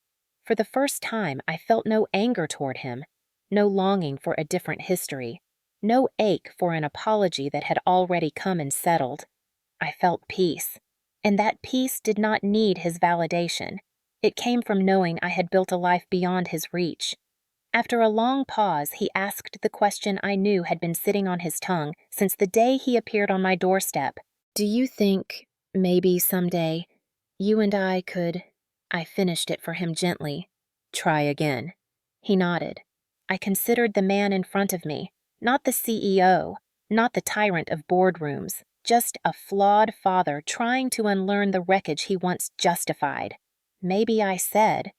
For the first time, I felt no anger toward him, no longing for a different history, no ache for an apology that had already come and settled. I felt peace, and that peace did not need his validation. It came from knowing I had built a life beyond his reach. After a long pause, he asked the question I knew had been sitting on his tongue since the day he appeared on my doorstep. "Do you think, maybe someday, you and I could—" I finished it for him gently. "Try again." He nodded. I considered the man in front of me, not the CEO, not the tyrant of boardrooms, just a flawed father trying to unlearn the wreckage he once justified. Maybe I said,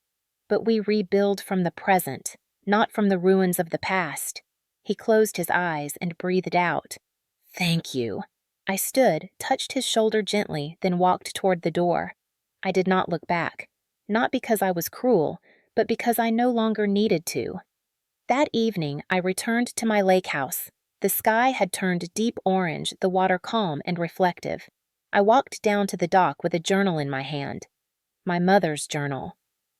"But we rebuild from the present, not from the ruins of the past." He closed his eyes and breathed out, "Thank you." I stood, touched his shoulder gently, then walked toward the door. I did not look back, not because I was cruel, but because I no longer needed to. That evening, I returned to my lake house. The sky had turned deep orange, the water calm and reflective. I walked down to the dock with a journal in my hand. My mother's journal.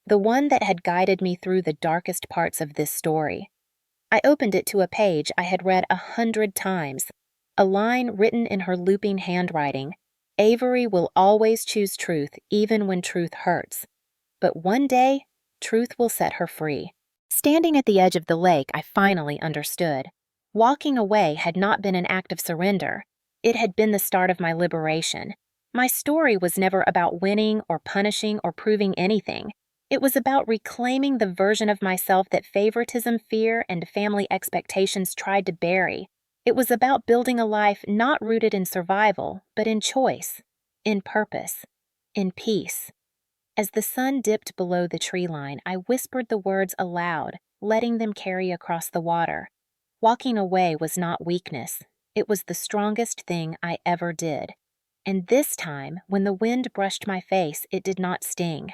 The one that had guided me through the darkest parts of this story. I opened it to a page I had read 100 times. A line written in her looping handwriting. "Avery will always choose truth even when truth hurts. But one day, truth will set her free." Standing at the edge of the lake, I finally understood. Walking away had not been an act of surrender. It had been the start of my liberation. My story was never about winning or punishing or proving anything. It was about reclaiming the version of myself that favoritism, fear, and family expectations tried to bury. It was about building a life not rooted in survival, but in choice, in purpose, in peace. As the sun dipped below the tree line, I whispered the words aloud, letting them carry across the water. Walking away was not weakness. It was the strongest thing I ever did. And this time, when the wind brushed my face, it did not sting.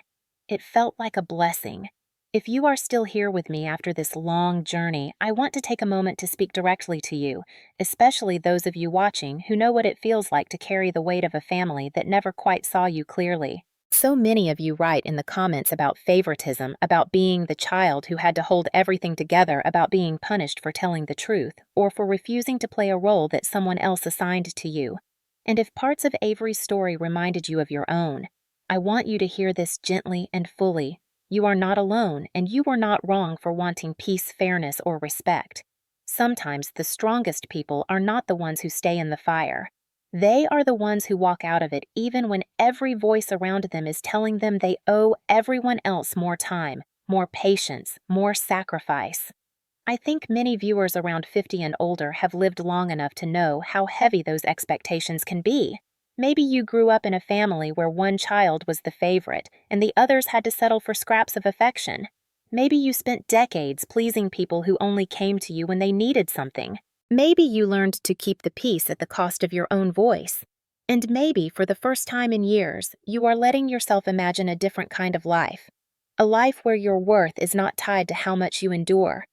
It felt like a blessing. If you are still here with me after this long journey, I want to take a moment to speak directly to you, especially those of you watching who know what it feels like to carry the weight of a family that never quite saw you clearly. So many of you write in the comments about favoritism, about being the child who had to hold everything together, about being punished for telling the truth, or for refusing to play a role that someone else assigned to you. And if parts of Avery's story reminded you of your own, I want you to hear this gently and fully. You are not alone, and you were not wrong for wanting peace, fairness, or respect. Sometimes the strongest people are not the ones who stay in the fire. They are the ones who walk out of it even when every voice around them is telling them they owe everyone else more time, more patience, more sacrifice. I think many viewers around 50 and older have lived long enough to know how heavy those expectations can be. Maybe you grew up in a family where one child was the favorite and the others had to settle for scraps of affection. Maybe you spent decades pleasing people who only came to you when they needed something. Maybe you learned to keep the peace at the cost of your own voice. And maybe, for the first time in years, you are letting yourself imagine a different kind of life. A life where your worth is not tied to how much you endure.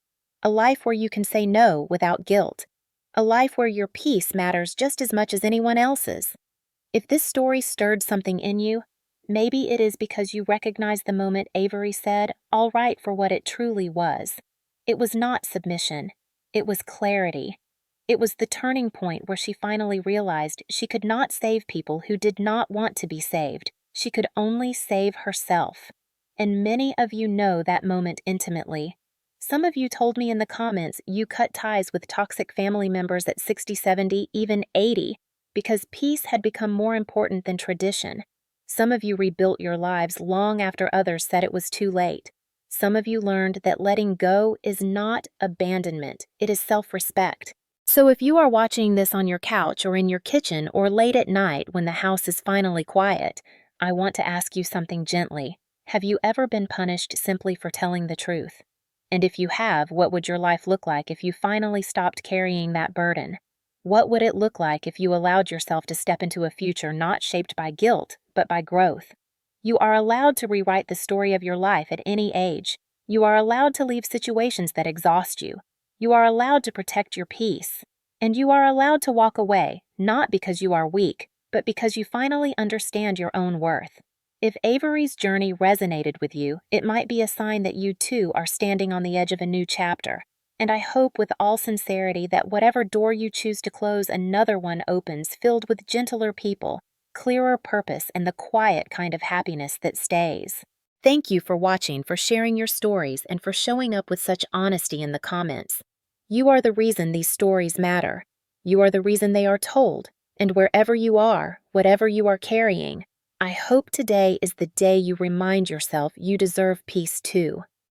A life where you can say no without guilt. A life where your peace matters just as much as anyone else's. If this story stirred something in you, maybe it is because you recognize the moment Avery said, "All right," for what it truly was. It was not submission. It was clarity. It was the turning point where she finally realized she could not save people who did not want to be saved. She could only save herself. And many of you know that moment intimately. Some of you told me in the comments you cut ties with toxic family members at 60, 70, even 80, because peace had become more important than tradition. Some of you rebuilt your lives long after others said it was too late. Some of you learned that letting go is not abandonment, it is self-respect. So if you are watching this on your couch or in your kitchen or late at night when the house is finally quiet, I want to ask you something gently. Have you ever been punished simply for telling the truth? And if you have, what would your life look like if you finally stopped carrying that burden? What would it look like if you allowed yourself to step into a future not shaped by guilt, but by growth? You are allowed to rewrite the story of your life at any age. You are allowed to leave situations that exhaust you. You are allowed to protect your peace. And you are allowed to walk away, not because you are weak, but because you finally understand your own worth. If Avery's journey resonated with you, it might be a sign that you too are standing on the edge of a new chapter. And I hope with all sincerity that whatever door you choose to close, another one opens filled with gentler people, clearer purpose, and the quiet kind of happiness that stays. Thank you for watching, for sharing your stories, and for showing up with such honesty in the comments. You are the reason these stories matter. You are the reason they are told. And wherever you are, whatever you are carrying, I hope today is the day you remind yourself you deserve peace too.